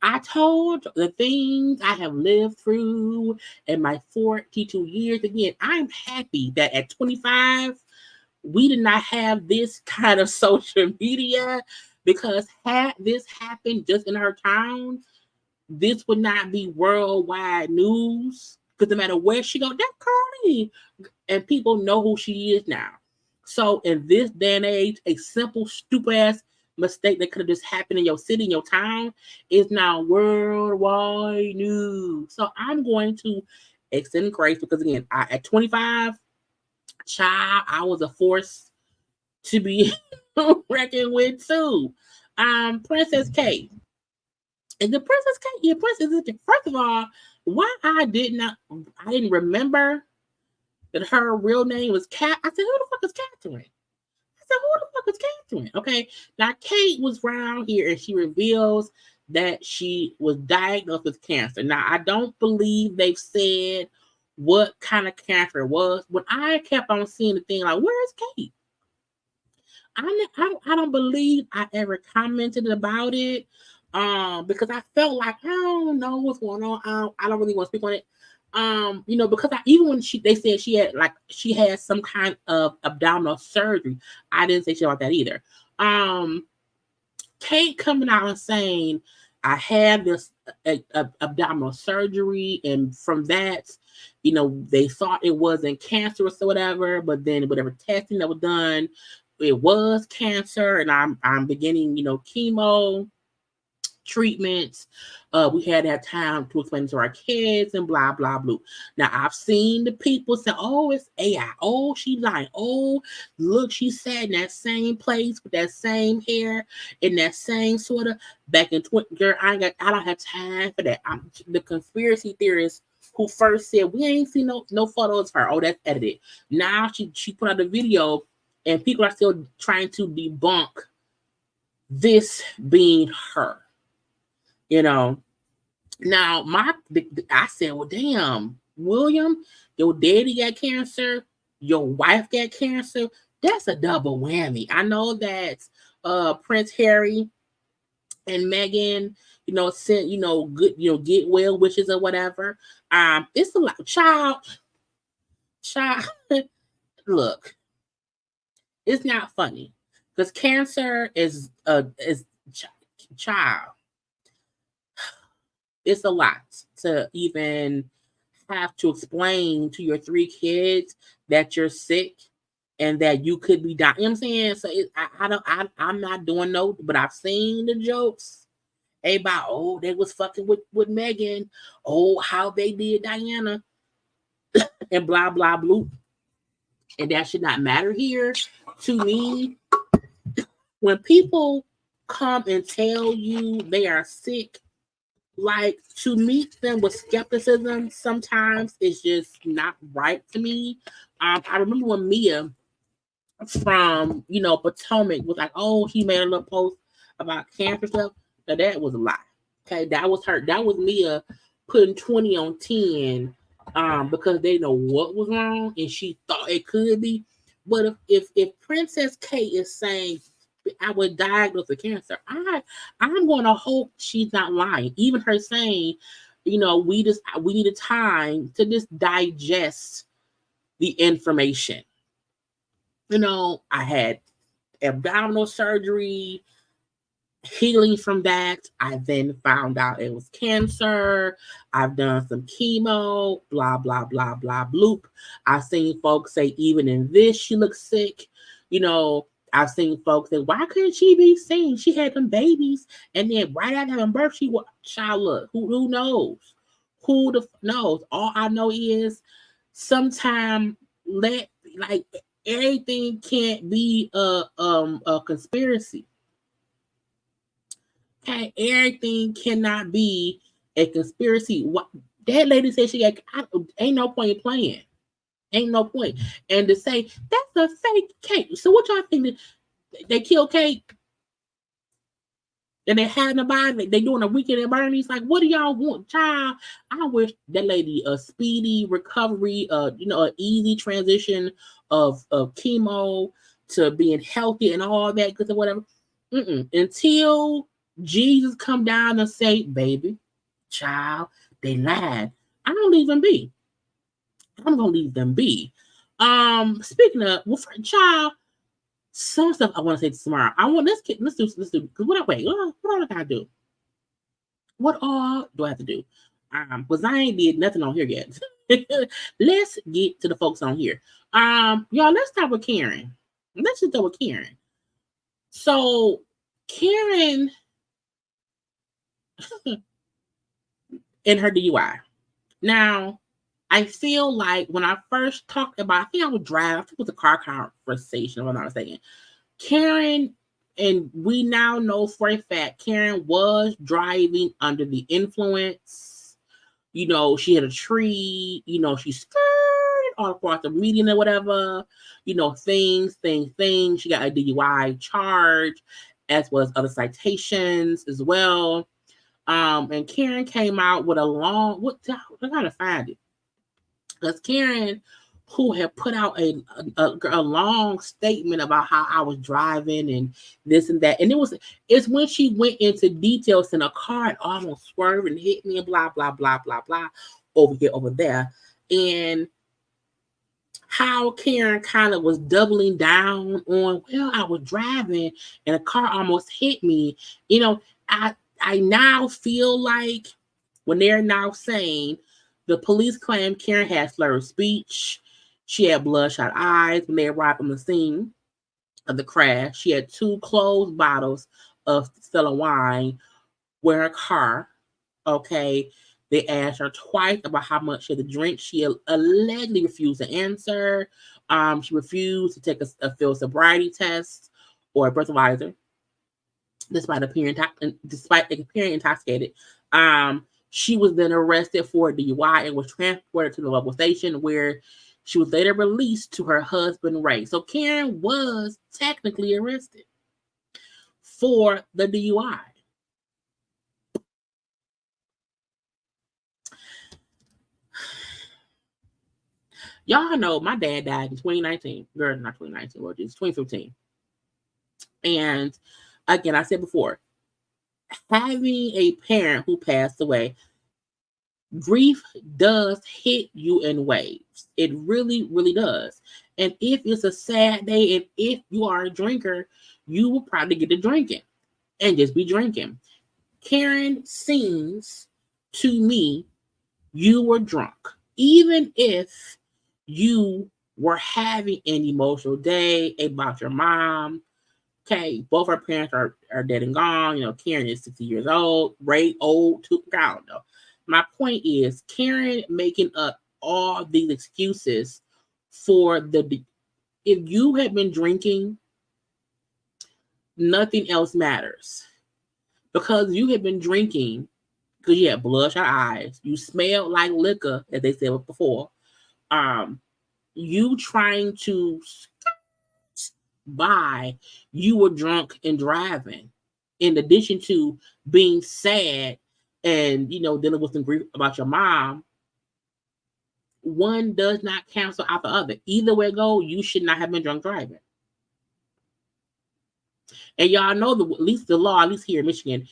I told the things I have lived through in my 42 years. Again, I'm happy that at 25, we did not have this kind of social media, because had this happened just in her town, this would not be worldwide news. Because no matter where she goes, that's Carlee. And people know who she is now. So in this day and age, a simple, stupid ass mistake that could have just happened in your city, in your town, is now worldwide news. So I'm going to extend grace because, again, at 25, child, I was a force to be reckoned with too. Princess Kate. Is the Princess Kate? Yeah, Princess. First of all, why I didn't remember that her real name was Cat. I said, who the fuck is Catherine? Okay, now Kate was around here and she reveals that she was diagnosed with cancer. Now, I don't believe they've said what kind of cancer it was. When I kept on seeing the thing, like, where's Kate? I don't believe I ever commented about it, because I felt like I don't know what's going on. I don't really want to speak on it, because even when they said she had some kind of abdominal surgery, I didn't say shit about that either. Kate coming out and saying I had this abdominal surgery, and from that, they thought it wasn't cancerous or whatever, but then whatever testing that was done, it was cancer, and I'm beginning, chemo treatments. We had that time to explain to our kids and blah blah blah. Now I've seen the people say, "Oh, it's AI. Oh, she lying. Oh, look, she sat in that same place with that same hair in that same sort of back in 20." Girl, I don't have time for that. I'm the conspiracy theorists who first said we ain't seen no photos of her. Oh, that's edited. Now she put out a video, and people are still trying to debunk this being her. Now I said, well, damn, William, your daddy got cancer, your wife got cancer. That's a double whammy. I know that Prince Harry and Meghan, sent, good, get well wishes or whatever. It's a lot. Child, look, it's not funny because cancer is child. It's a lot to even have to explain to your 3 kids that you're sick and that you could be dying. You know what I'm saying? So I'm not doing no, but I've seen the jokes about, oh, they was fucking with Meghan. Oh, how they did Diana and blah, blah, blah. And that should not matter here. To me, when people come and tell you they are sick, like, to meet them with skepticism sometimes is just not right to me. I remember when Mia from Potomac was like, oh, he made a little post about cancer stuff. Now that was a lie. Okay, that was her. That was Mia putting 20 on 10 because they know what was wrong and she thought it could be. But if Princess Kate is saying I was diagnosed with cancer, I'm going to hope she's not lying. Even her saying, we needed time to just digest the information. I had abdominal surgery, healing from that. I then found out it was cancer. I've done some chemo, blah, blah, blah, blah, bloop. I've seen folks say even in this, she looks sick. I've seen folks say, why couldn't she be seen? She had them babies, and then right after having birth, she was child. Look, who knows? Who knows? All I know is sometimes everything can't be a conspiracy. Okay, everything cannot be a conspiracy. What that lady said she got, ain't no point in playing. Ain't no point. And to say that's a fake Kate. So what y'all think? They killed Kate? And they had nobody. They doing a weekend at Bernie's. Like, what do y'all want, child? I wish that lady a speedy recovery. An easy transition of chemo to being healthy and all that. Because of whatever. Until Jesus come down and say, baby, child, they lied. I don't leave them be. I'm gonna leave them be. Speaking of, child, some stuff I want to say tomorrow. Let's do. Because what all I gotta do? What all do I have to do? Because I ain't did nothing on here yet. Let's get to the folks on here. Y'all, let's start with Karen. Let's just go with Karen. So Karen in her DUI. Now, I feel like when I first talked about, I think I was driving, I think it was a car conversation, if I'm not mistaken. Karen, and we now know for a fact, Karen was driving under the influence. She had a tree, she skirted all across the median or whatever, things. She got a DUI charge, as well as other citations as well. And Karen came out with a long, I gotta find it. Because Karen, who had put out a long statement about how I was driving and this and that. And it's when she went into details in a car and almost swerved and hit me and blah, blah, blah, blah, blah, over here, over there. And how Karen kind of was doubling down on, well, I was driving and a car almost hit me. You know, I now feel like when they're now saying the police claim Karen had slurred speech, she had bloodshot eyes when they arrived on the scene of the crash. She had 2 closed bottles of Stella wine with her car. Okay. They asked her twice about how much she had to drink. She allegedly refused to answer. She refused to take a field sobriety test or a breathalyzer, despite appearing intoxicated. She was then arrested for DUI and was transported to the local station where she was later released to her husband, Ray. So Karen was technically arrested for the DUI. Y'all know my dad died in 2019. Girl, not 2019, well, it's 2015. And again, I said before, having a parent who passed away, grief does hit you in waves. It really, really does. And if it's a sad day and if you are a drinker, you will probably get to drinking and just be drinking. Karen, seems to me you were drunk. Even if you were having an emotional day about your mom. Okay, both her parents are dead and gone. You know, Karen is 60 years old. Ray old too. I don't know. My point is, Karen making up all these excuses for if you had been drinking, nothing else matters. Because you had been drinking, because you had bloodshot eyes, you smelled like liquor, as they said before. You trying to buy, you were drunk and driving, in addition to being sad and, you know, dealing with some grief about your mom. One does not cancel out the other. Either way go, you should not have been drunk driving. And y'all know at least the law, at least here in Michigan,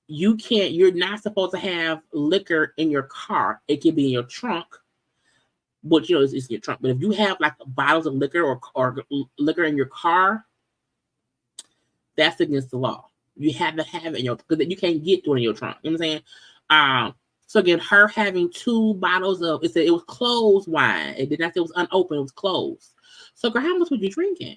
you're not supposed to have liquor in your car. It can be in your trunk, but you know, it's your trunk. But if you have like bottles of liquor or liquor in your car, that's against the law. You have to have it in your, because you can't get to it in your trunk. You know what I'm saying? So again, her having 2 bottles of, it was closed wine. It did not say it was unopened, it was closed. So girl, how much were you drinking?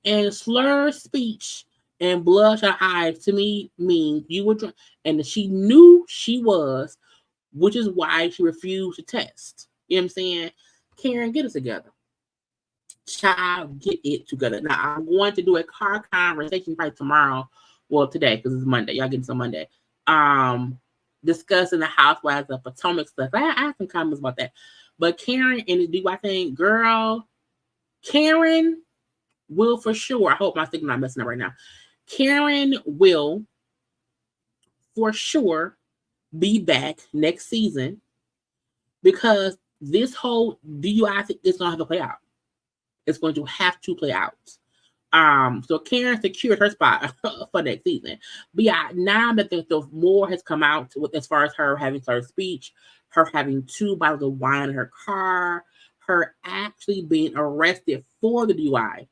And slurred speech and bloodshot eyes to me means you were drunk. And she knew she was, which is why she refused to test. You know what I'm saying? Karen, get it together. Child, get it together. Now, I'm going to do a car conversation probably tomorrow. Well, today, because it's Monday. Y'all getting some Monday. Discussing the housewives of Potomac stuff. I have some comments about that. But Karen and the DUI thing, girl, Karen will for sure, I hope my signal not messing up right now. Karen will for sure be back next season, because this whole DUI thing is going to have to play out. It's going to have to play out. So Karen secured her spot for next season. But yeah, now that the more has come out as far as her having slurred speech, her having 2 bottles of wine in her car, her actually being arrested for the DUI,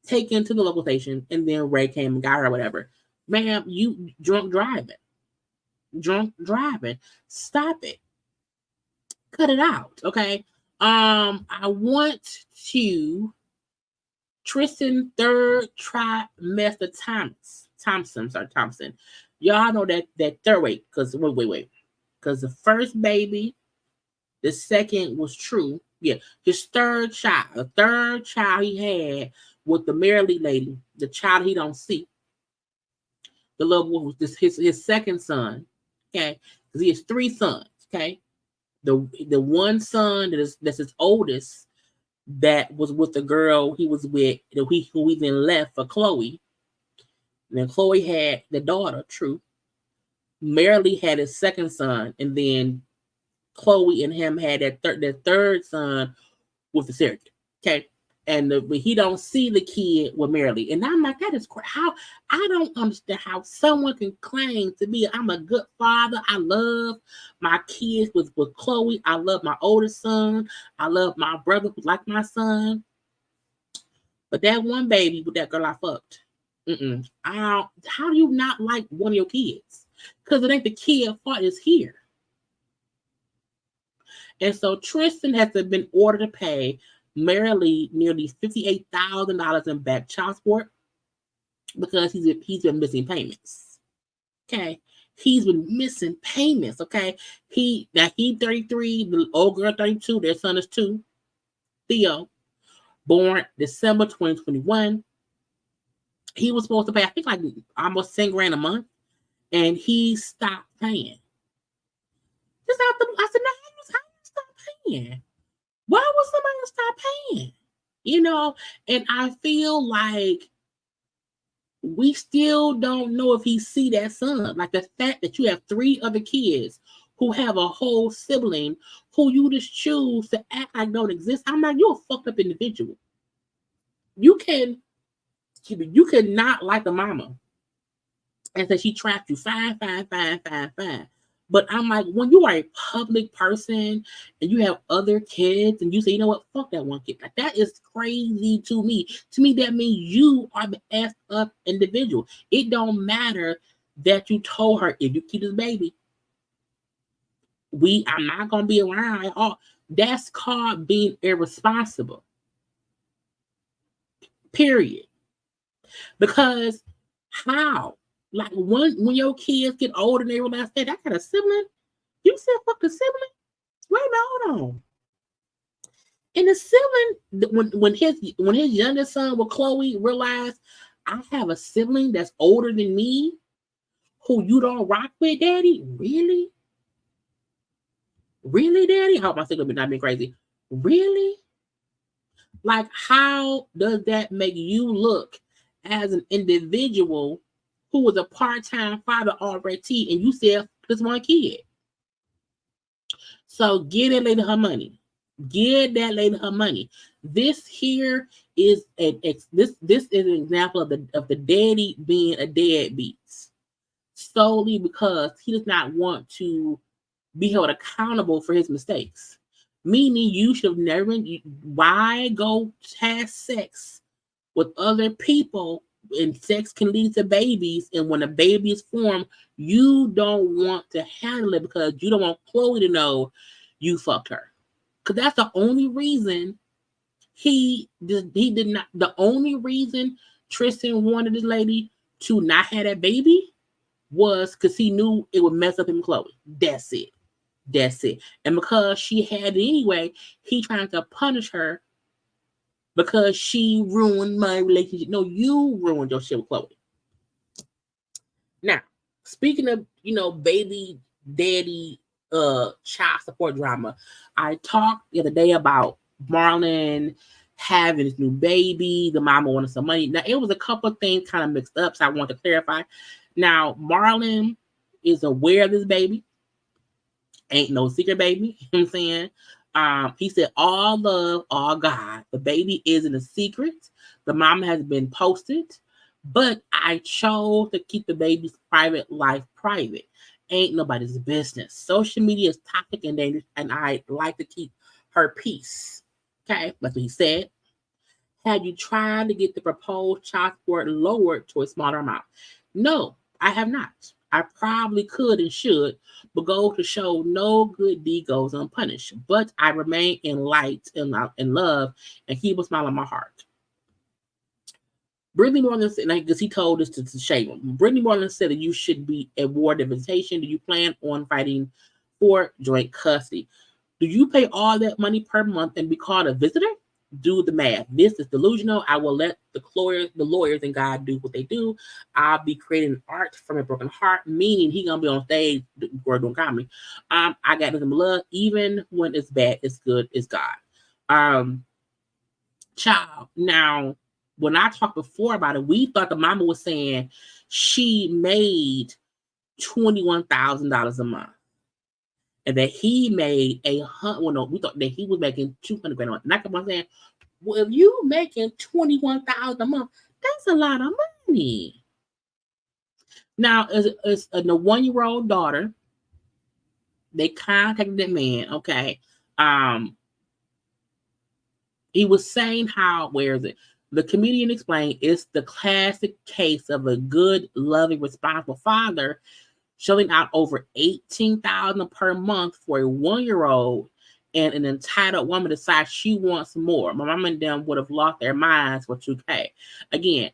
taken to the local station, and then Ray came and got her or whatever. Ma'am, you drunk driving. Drunk driving. Stop it. Cut it out, okay? I want to Tristan third trimester Thompson. Y'all know that third wait, because wait. Because the first baby, the second was true. Yeah, his third child, the third child he had with the Maryland lady, the child he don't see. The little boy was his second son. Okay, because he has 3 sons. Okay, the one son that's his oldest, that was with the girl he was with, who we then left for Chloe. And then Chloe had the daughter, True. Marilee had his second son, and then Chloe and him had their third son with the surrogate. Okay. And but he don't see the kid with Marilee. And I'm like, that is how I don't understand how someone can claim to be, I'm a good father. I love my kids with Chloe. I love my oldest son. I love my brother who's like my son. But that one baby with that girl I fucked. How do you not like one of your kids? Because it ain't the kid fault, it's here. And so Tristan has been ordered to pay Marilee nearly $58,000 in back child support because he's been missing payments. Okay, he's been missing payments. Okay, he 33, the old girl 32. Their son is 2, Theo, born December 2021. He was supposed to pay, I think, like almost $10,000 a month, and he stopped paying. Just out the, I said, no, how you stop paying? Why would somebody stop paying? You know, and I feel like we still don't know if he see that son. Like the fact that you have 3 other kids who have a whole sibling who you just choose to act like don't exist. I'm like, you're a fucked up individual. You can not like the mama and say she trapped you. Fine. But I'm like, when you are a public person and you have other kids and you say, you know what, fuck that one kid. Like, that is crazy to me. To me, that means you are the effed up individual. It don't matter that you told her, if you keep this baby, I'm not gonna be around at all. That's called being irresponsible. Period. Because how? Like when your kids get older and they realize that I got a sibling, you said fuck the sibling? Wait a minute, hold on. And the sibling, when his youngest son with Chloe realized I have a sibling that's older than me, who you don't rock with, Daddy? Really? Really, Daddy? I hope my sibling not being crazy. Really? Like, how does that make you look as an individual who was a part-time father already, and you said this one kid? So get that lady her money. Give that lady her money. This here is this is an example of the daddy being a deadbeat solely because he does not want to be held accountable for his mistakes. Meaning you should have never. Why go have sex with other people? And sex can lead to babies. And when a baby is formed, you don't want to handle it because you don't want Chloe to know you fucked her. Because that's the only reason he did not. The only reason Tristan wanted this lady to not have that baby was because he knew it would mess up him and Chloe. That's it. And because she had it anyway, he trying to punish her because she ruined my relationship. No, you ruined your shit with Chloe. Now, speaking of, baby daddy child support drama, I talked the other day about Marlon having his new baby. The mama wanted some money. Now, it was a couple of things kind of mixed up, so I want to clarify. Now, Marlon is aware of this baby. Ain't no secret, baby. You know what I'm saying? He said, all love, all God. The baby isn't a secret. The mama has been posted, but I chose to keep the baby's private life private. Ain't nobody's business. Social media is toxic and dangerous, and I like to keep her peace. Okay, that's what he said. Have you tried to get the proposed child support lowered to a smaller amount? No, I have not. I probably could and should, but go to show no good deed goes unpunished. But I remain in light and love and keep a smile on my heart. Brittany Marlon said, because he told us to shame him. Brittany Marlon said that you should be awarded a visitation. Do you plan on fighting for joint custody? Do you pay all that money per month and be called a visitor? Do the math. This is delusional. I will let the lawyers and God do what they do. I'll be creating art from a broken heart, meaning he gonna be on stage doing comedy. I got nothing but love. Even when it's bad, it's good, it's God. Child. Now, when I talked before about it, we thought the mama was saying she made $21,000 a month. And that he made we thought that he was making 200 grand a month. And I kept on saying, well, if you making 21,000 a month, that's a lot of money. Now, it's the 1-year-old daughter. They contacted the man, okay. He was saying how, where is it? The comedian explained it's the classic case of a good, loving, responsible father shelling out over $18,000 per month for a 1-year-old, and an entitled woman decides she wants more. My mom and them would have lost their minds for $2K. Again,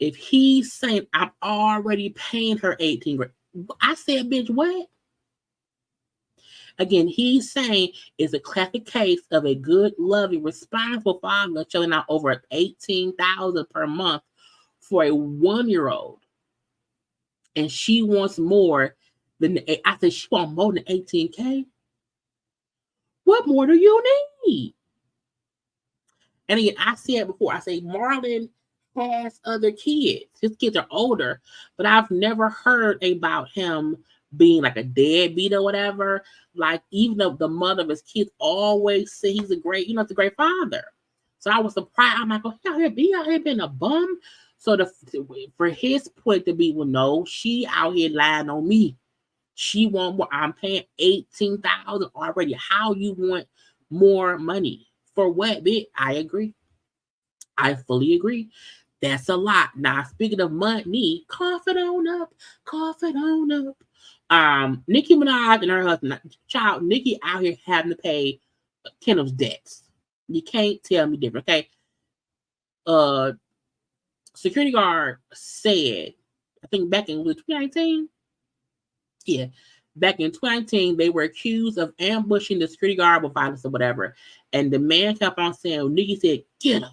if he's saying I'm already paying her 18 grand, I said, bitch, what? Again, he's saying it's a classic case of a good, loving, responsible father shelling out over $18,000 per month for a 1-year-old. And she wants more than, I said, she wants more than 18K. What more do you need? And again, I said before, I say Marlon has other kids. His kids are older, but I've never heard about him being like a deadbeat or whatever. Like, even though the mother of his kids always say he's a great, it's a great father. So I was surprised. I'm like, oh, he out here being a bum. So for his point to be, well, no, she out here lying on me. She want more. I'm paying $18,000 already. How you want more money for what, bitch? I agree. I fully agree. That's a lot. Now, speaking of money, cough it on up. Nicki Minaj and her husband, child, Nicki out here having to pay Kenneth's debts. You can't tell me different, okay? Security guard said, I think back in 2019, yeah, back in 2019, they were accused of ambushing the security guard with violence or whatever. And the man kept on saying, Nicki said, get him.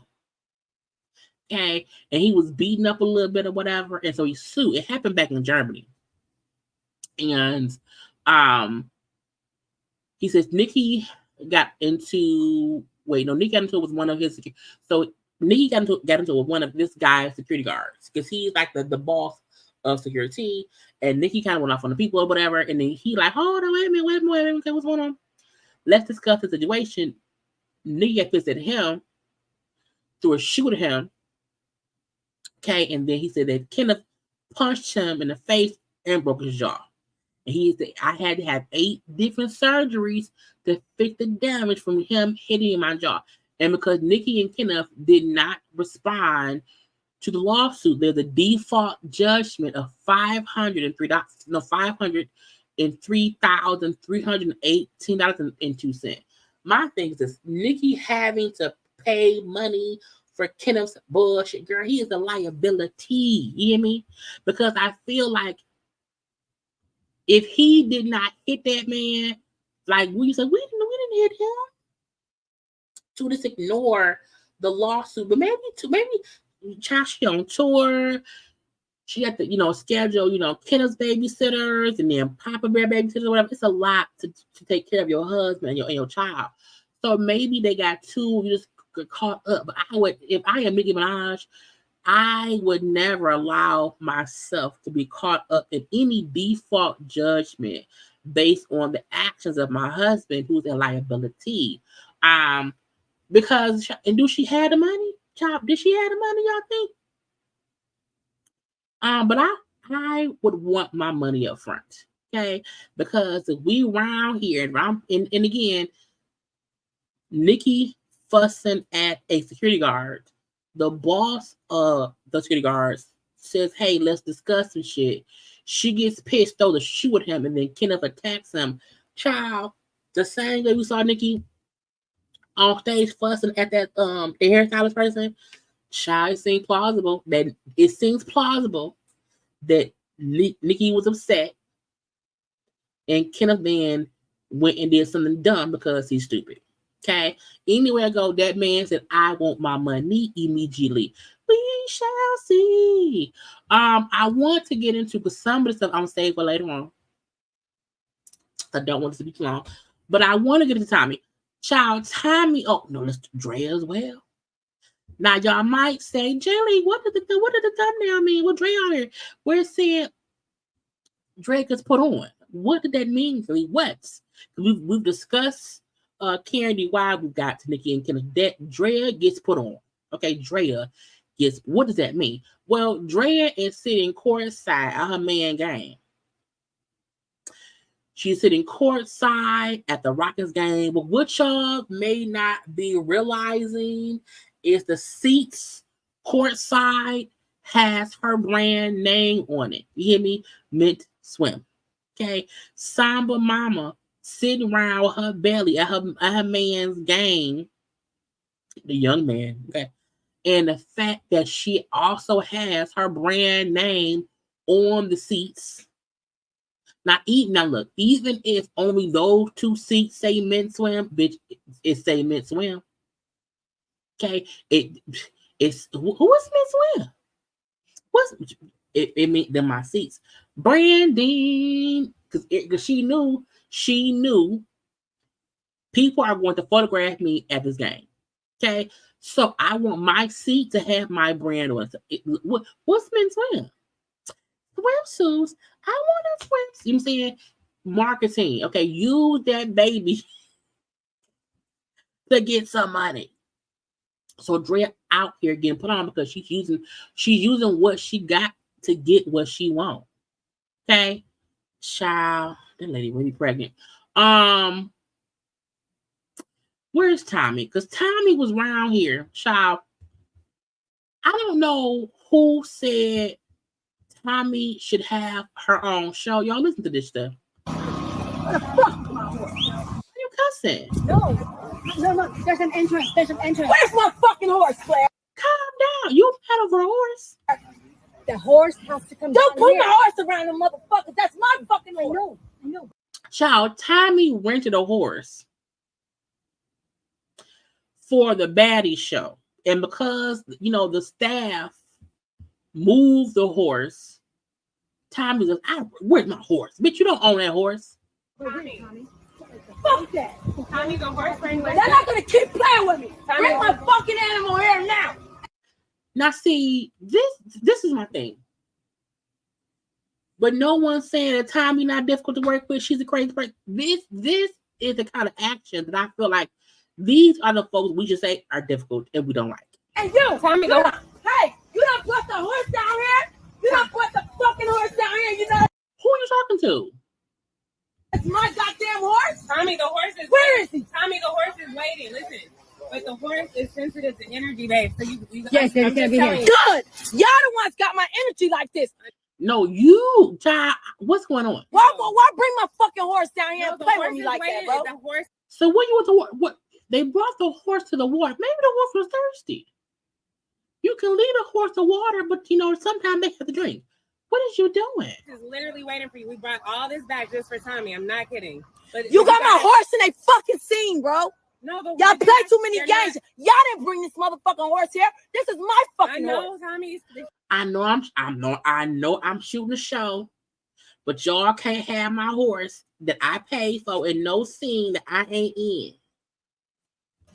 Okay. And he was beaten up a little bit or whatever. And so he sued. It happened back in Germany. And he says Nicki got into it with one of his, so Nicki got into it with one of this guy's security guards, because he's like the boss of security, and Nicki kind of went off on the people or whatever, and then he like, hold on, wait a minute, okay, what's going on? Let's discuss the situation. Nicki got pissed at him, threw a shoe at him, okay, and then he said that Kenneth punched him in the face and broke his jaw. And he said, I had to have 8 different surgeries to fix the damage from him hitting my jaw. And because Nicki and Kenneth did not respond to the lawsuit, there's a default judgment of $503,318.02. My thing is this: Nicki having to pay money for Kenneth's bullshit. Girl, he is a liability. You hear me? Because I feel like if he did not hit that man, like we said, we didn't hit him. To just ignore the lawsuit, but maybe she on tour. She had to, schedule, Kenneth's babysitters and then Papa Bear babysitters or whatever. It's a lot to take care of your husband and your child. So maybe they got too, you just get caught up. But if I am Nicki Minaj, I would never allow myself to be caught up in any default judgment based on the actions of my husband, who's a liability. Because, and do she have the money? Child, did she have the money, y'all think? But I would want my money up front, okay? Because if we around here, and again, Nicki fussing at a security guard, the boss of the security guards says, hey, let's discuss some shit. She gets pissed, throws a shoe at him, and then Kenneth attacks him. Child, the same way we saw Nicki on stage fussing at that the hairstylist person, child, it seems plausible that Nicki was upset and Kenneth then went and did something dumb because he's stupid. Okay. Anywhere I go, that man said, I want my money immediately. We shall see. I want to get into, because some of the stuff I'm saved for later on. I don't want this to be too long, but I want to get into Tommie. Child, Tommie. Oh no, let's do Draya as well. Now y'all might say, Jaylee, what did the thumbnail mean? What Dre on here? We're saying Dre gets put on. What did that mean for me? What? We've discussed Karen DUI. We've got to Nicki and Kenneth. That Draya gets put on. Okay, Draya gets. What does that mean? Well, Draya is sitting courtside at her man game. She's sitting courtside at the Rockets game. But what y'all may not be realizing is the seats courtside has her brand name on it. You hear me? Mint Swim. Okay. Samba Mama sitting around with her belly at her man's game, the young man. Okay. And the fact that she also has her brand name on the seats. Now look, even if only those two seats say Mint Swim, bitch, it say Mint Swim. Okay, it's who is Mint Swim? What's it meant them my seats? Branding, because she knew people are going to photograph me at this game. Okay, so I want my seat to have my brand on it. What's Mint Swim? Swimsuits. I want a swimsuit. You know what I'm saying? Marketing. Okay, use that baby to get some money. So Dre out here getting put on because she's using what she got to get what she wants. Okay, child, that lady really pregnant. Where's Tommie? Because Tommie was around here, child. I don't know who said Tommie should have her own show. Y'all listen to this stuff. What the fuck? Are you cussing? No. There's an entrance. Where's my fucking horse, Claire? Calm down. You pedal for a horse. The horse has to come. Don't down put here. my horse around the motherfucker. That's my fucking horse. I know. Child, Tommie rented a horse for the baddie show. And because, the staff moved the horse, Tommie goes, where's my horse? Bitch, you don't own that horse. Tommie. Fuck that. Tommie's a horse friend. They're not gonna keep playing with me. Bring my fucking animal here now. Now, see, this is my thing. But no one's saying that Tommie not difficult to work with. She's a crazy person. This is the kind of action that I feel like these are the folks we should say are difficult and we don't like. And you, Tommie, go. Hey, you don't put the horse down here. You don't put the fucking horse down here. You know. Who are you talking to? It's my goddamn horse. Tommy, the horse is. Where is he? Tommy, the horse is waiting. Listen, but the horse is sensitive to energy, babe. So you Yes, I'm it's gonna be telling here. you. Good. Y'all the ones got my energy like this. No, you, child. What's going on? Why bring my fucking horse down here No, and the play horse with me is like waiting. that, bro? The horse. So what you want to what? They brought the horse to the water. Maybe the horse was thirsty. You can lead a horse to water, but sometimes they have to drink. What is you doing? Is literally waiting for you. We brought all this back just for Tommy. I'm not kidding. But You got my horse in a fucking scene, bro. No, but Y'all we're play not- too many they're games. not- Y'all didn't bring this motherfucking horse here. This is my I fucking know, horse. Tommy. I know I'm shooting a show, but y'all can't have my horse that I paid for in no scene that I ain't in.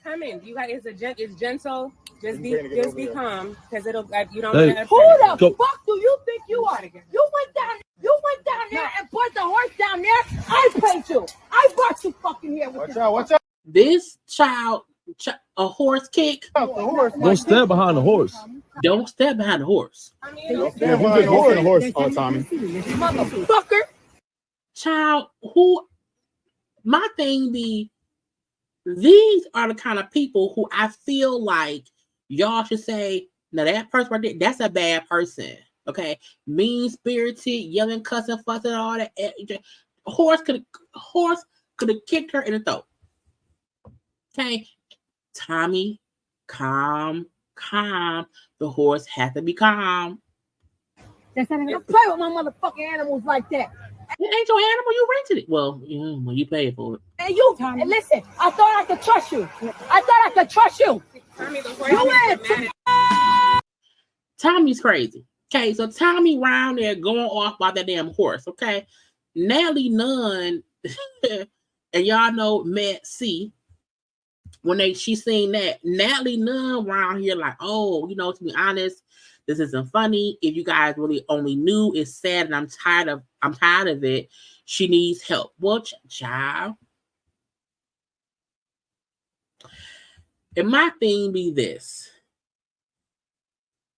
Come in. You guys, it's gentle. Just be calm, because it'll you don't. Hey. wanna Who upset the them. fuck do you think you are? You went down there and put the horse down there. I paid you. I brought you fucking here with this. Watch out. This child, a horse kick. Don't stand behind the horse. Don't step behind the horse. I mean, Don't stand behind the horse, Tommy. Motherfucker. Child, my thing be, these are the kind of people who I feel like y'all should say, now that person right there, that's a bad person. Okay. Mean-spirited, yelling, cussing, fussing, all that. Horse could have kicked her in the throat. Okay. Tommy, calm. The horse has to be calm. That's not Don't play with my motherfucking animals like that. It ain't your animal, you rented it. Well, you paid for it. And listen, I thought I could trust you. Tommy, the horse You is win. mad. Tommie's crazy. Okay, so Tommie round there going off by that damn horse. Okay, Nelly Nunn and y'all know Matt C. when she seen that, Natalie Nunn around here like, oh, to be honest, this isn't funny. If you guys really only knew, it's sad, and I'm tired of it. She needs help. Well, child. And my thing be this.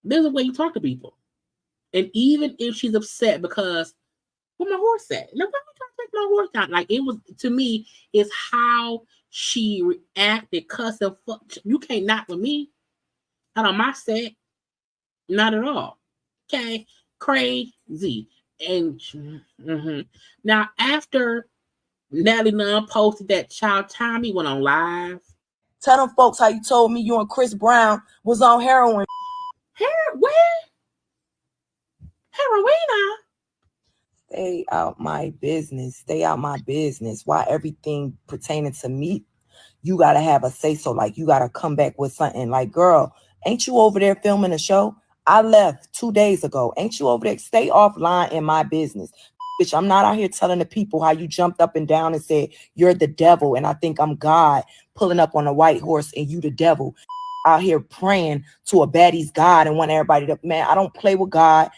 There's a way you talk to people. And even if she's upset because, where my horse at? Nobody trying to take my horse down. Like, it was, to me, it's how she reacted, cussing, fuck. You can't knock with me. Not on my set. Not at all. Okay? Crazy. And now, after Natalie Nunn posted that, child, Tommie went on live. Tell them folks how you told me you and Chris Brown was on heroin. Where? Heroina? Stay out my business. Stay out my business. Why everything pertaining to me, you got to have a say-so. Like, you got to come back with something. Like, girl, ain't you over there filming a show? I left 2 days ago. Ain't you over there? Stay offline in my business. Bitch, I'm not out here telling the people how you jumped up and down and said, you're the devil, and I think I'm God, pulling up on a white horse, and you the devil. Out here praying to a baddie's God and want everybody to, man, I don't play with God.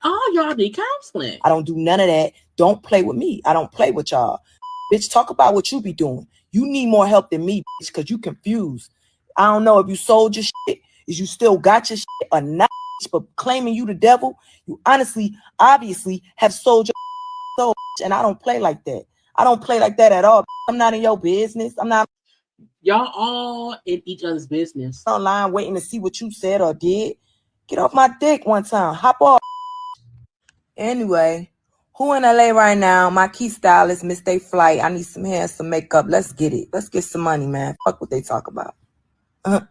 All y'all need counseling. I don't do none of that. Don't play with me. I don't play with y'all. Bitch, talk about what you be doing. You need more help than me, bitch, because you confused. I don't know if you sold your shit, is you still got your shit or not, but claiming you the devil, you honestly, obviously have sold your soul, and I don't play like that. I don't play like that at all. I'm not in your business. I'm not. Y'all all in each other's business. Online waiting to see what you said or did. Get off my dick one time. Hop off. Anyway, who in LA right now? My key stylist missed their flight. I need some hair, some makeup. Let's get it. Let's get some money, man. Fuck what they talk about. Want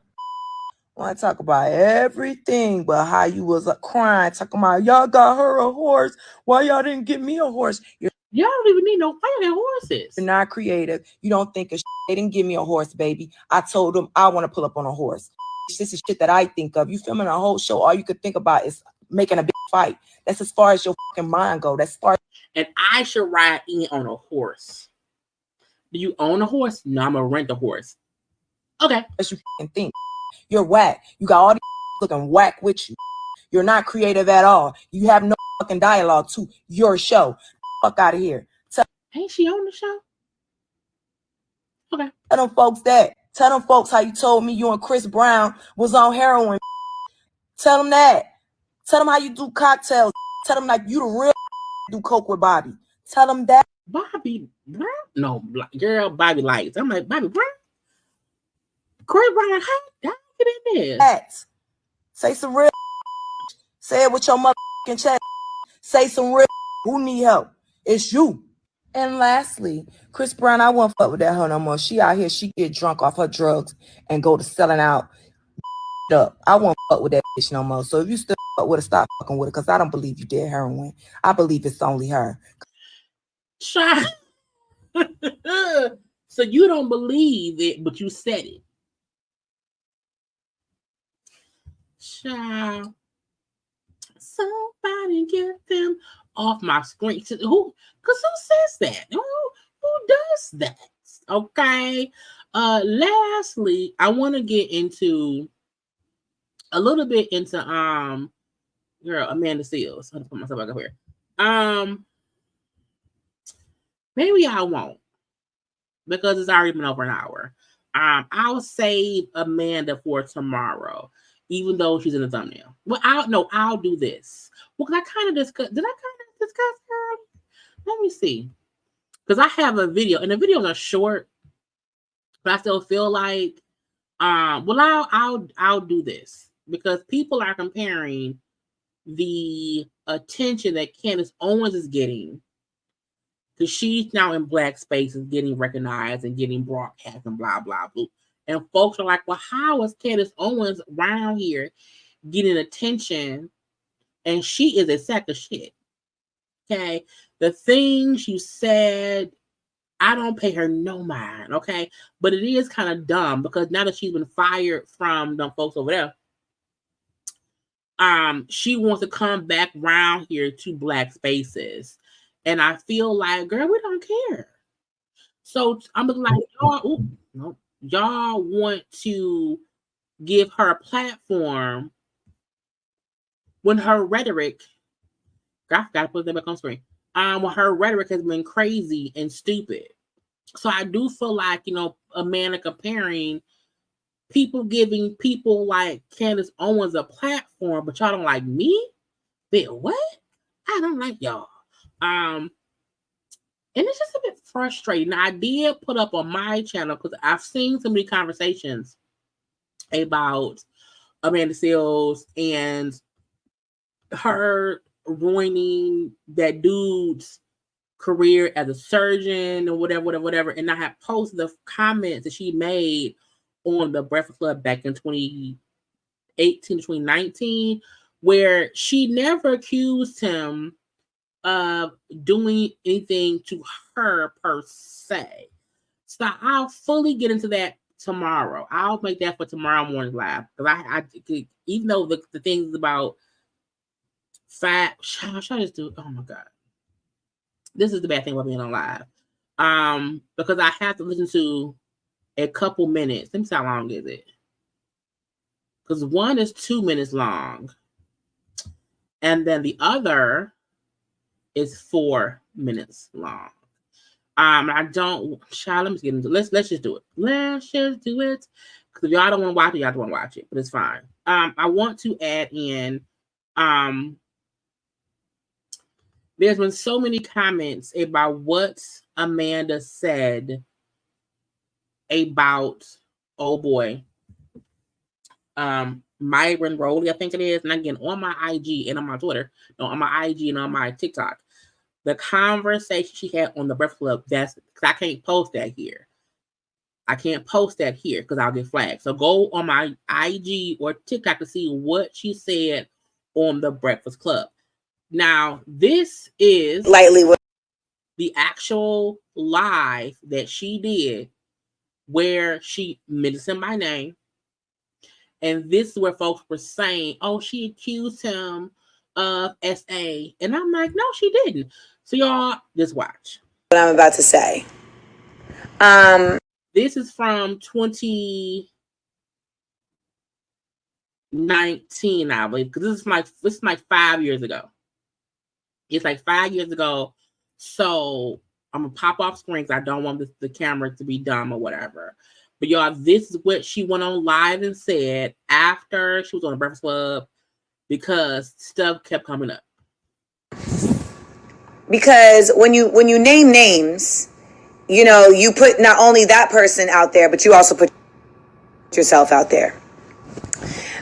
to talk about everything but how you was crying, talking about y'all got her a horse. Why y'all didn't get me a horse? Y'all don't even need no fucking horses. You're not creative. You don't think of shit. They didn't give me a horse, baby. I told them I want to pull up on a horse. This is shit that I think of. You filming a whole show, all you could think about is making a big fight. That's as far as your fucking mind go. That's far. And I should ride in on a horse. Do you own a horse? No, I'm gonna rent a horse. Okay. As you fucking think. You're whack. You got all these looking whack with you. You're not creative at all. You have no fucking dialogue to your show. Fuck out of here. Ain't she on the show? Okay. Tell them folks that. Tell them folks how you told me you and Chris Brown was on heroin. Tell them that. Tell them how you do cocktails. Tell them like you the real do coke with Bobby. Tell them that. Bobby Brown? No, girl, Bobby Lights. I'm like, Bobby Brown? Chris Brown, how did I get in there? That. Say some real. Say it with your motherfucking chest. Say some real. Who need help? It's you. And lastly, Chris Brown, I won't fuck with that hoe no more. She out here, she get drunk off her drugs and go to selling out up. I won't fuck with that bitch no more. So if you still fuck with her, stop fucking with her, because I don't believe you did heroin. I believe it's only her. Child. So you don't believe it, but you said it. Child. Somebody get them off my screen. Because who says that? Who does that? Okay. Lastly, I want to get into a little bit into girl, Amanda Seales. I'll put myself back up here. Maybe I won't, because it's already been over an hour. I'll save Amanda for tomorrow, even though she's in the thumbnail. Well, I'll do this. Well, did I kind of discuss her? Let me see. Because I have a video, and the videos are short, but I still feel like, I'll do this, because people are comparing the attention that Candace Owens is getting, because she's now in black spaces, getting recognized and getting broadcast and blah, blah, blah. And folks are like, well, how is Candace Owens around here getting attention and she is a sack of shit? Okay? The things you said, I don't pay her no mind, okay? But it is kind of dumb, because now that she's been fired from them folks over there, she wants to come back around here to black spaces. And I feel like, girl, we don't care. So I'm looking like y'all want to give her a platform when her rhetoric, I gotta put that back on screen. When her rhetoric has been crazy and stupid. So I do feel like, Amanda comparing people giving people like Candace Owens a platform, but y'all don't like me? But what? I don't like y'all. And it's just a bit frustrating. I did put up on my channel because I've seen so many conversations about Amanda Seales and her ruining that dude's career as a surgeon or whatever. And I have posted the comments that she made on the Breakfast Club back in 2018 to 2019, where she never accused him of doing anything to her per se. So I'll fully get into that tomorrow. I'll make that for tomorrow morning live. Because I even though the things about should I just do? Oh my God. This is the bad thing about being on live. Because I have to listen to a couple minutes. Let me see how long is it. Because one is 2 minutes long. And then the other is 4 minutes long. I don't let me get into let's just do it. Let's just do it. Because if y'all don't want to watch it, y'all don't want to watch it, but it's fine. I want to add in there's been so many comments about what Amanda said about, oh boy, Myron Rowley, I think it is. And again, on my IG and on my Twitter, no, on my IG and on my TikTok, the conversation she had on the Breakfast Club, that's because I can't post that here. I can't post that here because I'll get flagged. So go on my IG or TikTok to see what she said on the Breakfast Club. Now, this is the actual live that she did where she mentioned my name. And this is where folks were saying, oh, she accused him of SA. And I'm like, no, she didn't. So y'all, just watch. What I'm about to say. This is from 2019, I believe, because this is like 5 years ago. It's like 5 years ago. So I'm going to pop off screen because I don't want the camera to be dumb or whatever. But y'all, this is what she went on live and said after she was on the Breakfast Club because stuff kept coming up. Because when you name names, you put not only that person out there, but you also put yourself out there.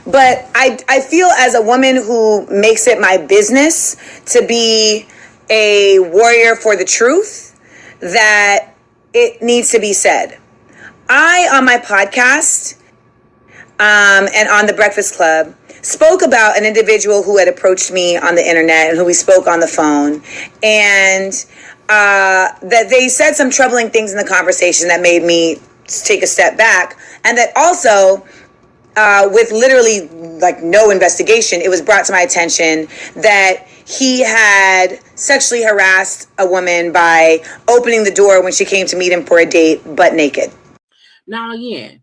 But I feel as a woman who makes it my business to be a warrior for the truth, that it needs to be said. I, on my podcast and on the Breakfast Club, spoke about an individual who had approached me on the internet and who we spoke on the phone, and that they said some troubling things in the conversation that made me take a step back, and that also with literally like no investigation, it was brought to my attention that he had sexually harassed a woman by opening the door when she came to meet him for a date, butt naked. Now again,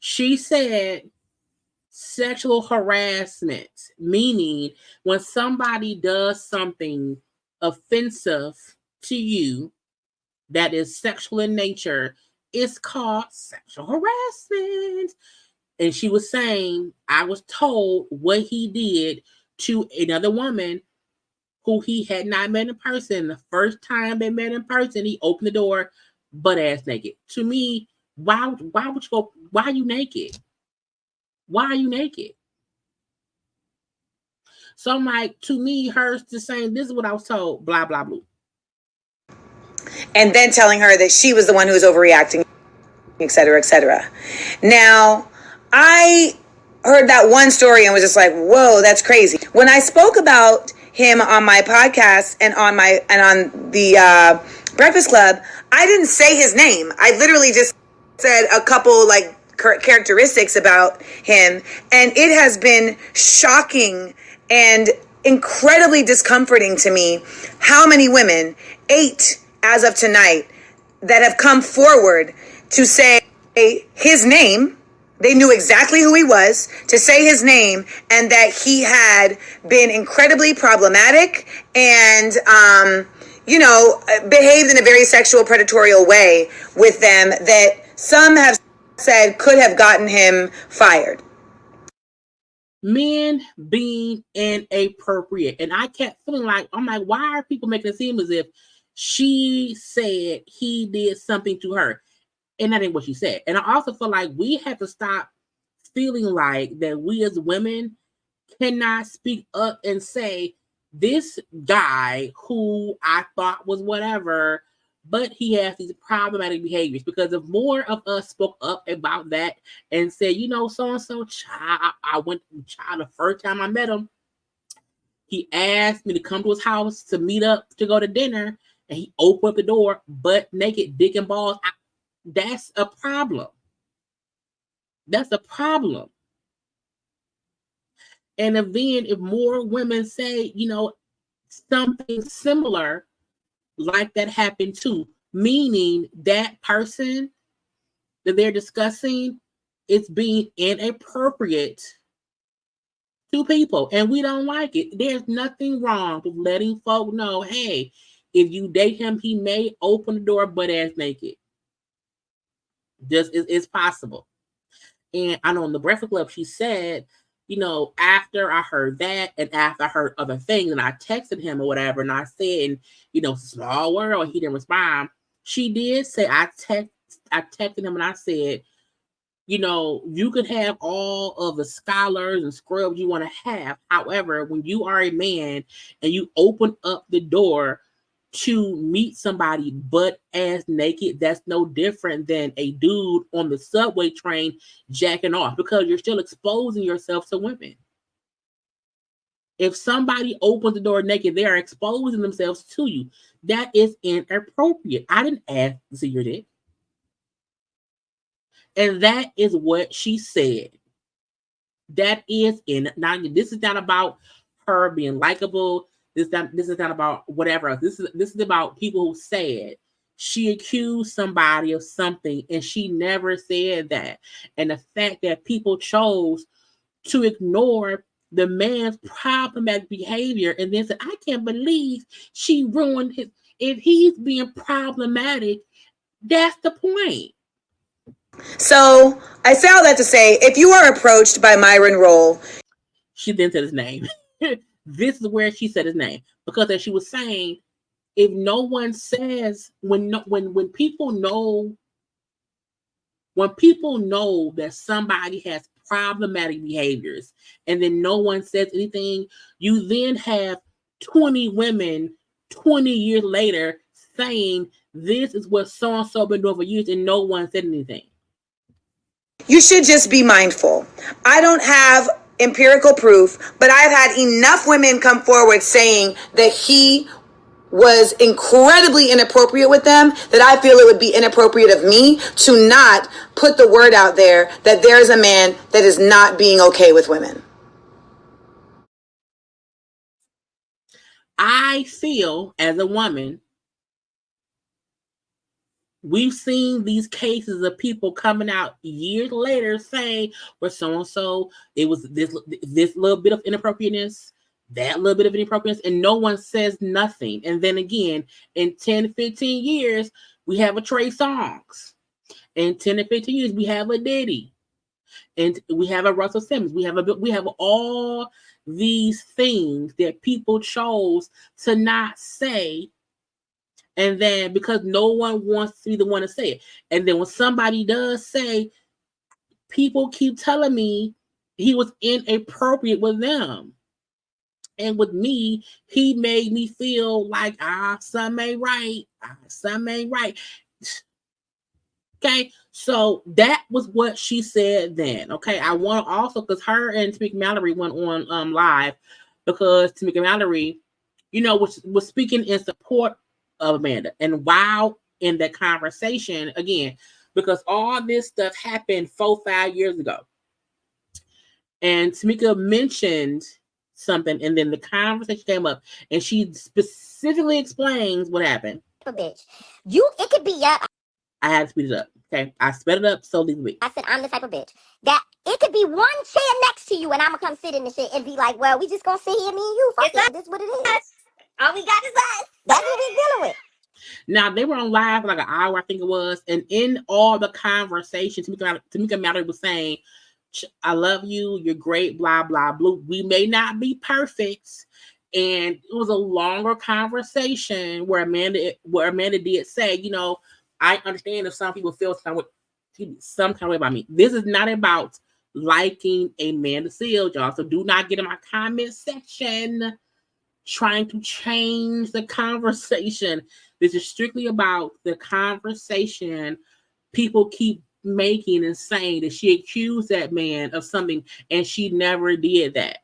she said sexual harassment, meaning when somebody does something offensive to you that is sexual in nature, it's called sexual harassment. And she was saying, I was told what he did to another woman who he had not met in person. The first time they met in person, he opened the door butt ass naked. To me, why would you go? Why are you naked? Why are you naked? So I'm like, to me, hers just saying, this is what I was told, blah, blah, blah. And then telling her that she was the one who was overreacting, et cetera, et cetera. Now, I heard that one story and was just like, whoa, that's crazy. When I spoke about him on my podcast and on the Breakfast Club, I didn't say his name. I literally just said a couple like characteristics about him, and it has been shocking and incredibly discomforting to me how many women, 8 as of tonight, that have come forward to say his name. They knew exactly who he was, to say his name, and that he had been incredibly problematic and, behaved in a very sexual, predatory way with them that some have said could have gotten him fired. Men being inappropriate. And I kept feeling like, I'm like, why are people making it seem as if she said he did something to her? And that ain't what she said. And I also feel like we have to stop feeling like that we as women cannot speak up and say, this guy who I thought was whatever, but he has these problematic behaviors. Because if more of us spoke up about that and said, so-and-so, child, I went the first time I met him, he asked me to come to his house to meet up to go to dinner, and he opened up the door, butt naked, dick and balls. That's a problem. That's a problem. And if more women say, something similar like that happened too, meaning that person that they're discussing is being inappropriate to people, and we don't like it. There's nothing wrong with letting folk know, hey, if you date him, he may open the door butt ass naked. Just it's possible. And I know in the Breakfast Club, she said, after I heard that and after I heard other things, and I texted him or whatever, and I said, small world, he didn't respond. She did say, I texted him and I said, you could have all of the scholars and scrubs you want to have. However, when you are a man and you open up the door to meet somebody butt ass naked, that's no different than a dude on the subway train jacking off, because you're still exposing yourself to women. If somebody opens the door naked, they are exposing themselves to you. That is inappropriate. I didn't ask to see your dick. And that is what she said. That is now, this is not about her being likable. This is not about whatever else. This is about people who said she accused somebody of something and she never said that. And the fact that people chose to ignore the man's problematic behavior and then said, I can't believe she ruined his. If he's being problematic, that's the point. So I say all that to say, if you are approached by Myron Rolle, she then said his name. This is where she said his name, because as she was saying, if no one says, when people know that somebody has problematic behaviors and then no one says anything, you then have 20 women 20 years later saying this is what so-and-so been doing for years and no one said anything. You should just be mindful. I don't have empirical proof, but I've had enough women come forward saying that he was incredibly inappropriate with them that I feel it would be inappropriate of me to not put the word out there that there's a man that is not being okay with women. I feel as a woman, we've seen these cases of people coming out years later saying, well, so-and-so, it was this little bit of inappropriateness, that little bit of inappropriateness, and no one says nothing. And then again, in 10, 15 years, we have a Trey Songz. In 10 to 15 years, we have a Diddy. And we have a Russell Simmons. We have all these things that people chose to not say. And then because no one wants to be the one to say it. And then when somebody does say, people keep telling me he was inappropriate with them. And with me, he made me feel like, something ain't right. Something ain't right. Okay, so that was what she said then. Okay, I want to also, because her and Tamika Mallory went on live, because Tamika Mallory, was speaking in support of Amanda. And while in that conversation, again, because all this stuff happened 4-5 years ago, and Tamika mentioned something, and then the conversation came up, and she specifically explains what happened. of bitch. It could be I had to speed it up. Okay, I sped it up so this week. I said I'm the type of bitch that it could be one chair next to you and I'm gonna come sit in the shit and be like, well, we just gonna sit here, me and you. Fuck it. This is what it is. All we got is us. That's what we're dealing with. Now, they were on live for like an hour, I think it was. And in all the conversation, Tamika Mallory was saying, I love you. You're great, blah, blah, blah. We may not be perfect. And it was a longer conversation where Amanda did say, you know, I understand if some people feel some kind of way about me. This is not about liking Amanda Seales, y'all. So do not get in my comment section trying to change the conversation. This is strictly about the conversation people keep making and saying that she accused that man of something and she never did that.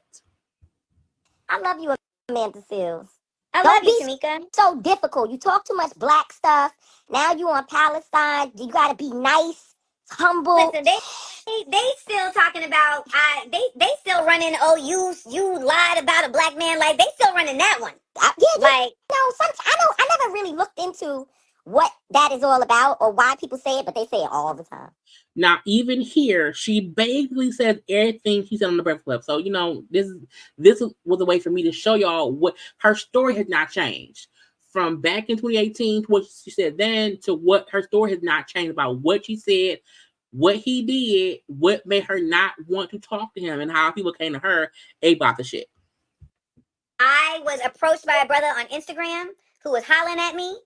I love you, Amanda Seales. I love you, Tamika. So difficult. You talk too much black stuff. Now you on Palestine. You gotta be nice, humble. Listen, they still talking about they still running. Oh, you lied about a black man. Like they still running that one. I never really looked into what that is all about or why people say it, but they say it all the time. Now, even here, she basically says everything she said on the Breakfast Club. So, you know, this was a way for me to show y'all what her story has not changed. From back in 2018 to what she said then to what her story has not changed about what she said, what he did, what made her not want to talk to him, and how people came to her about the shit. I was approached by a brother on Instagram who was hollering at me.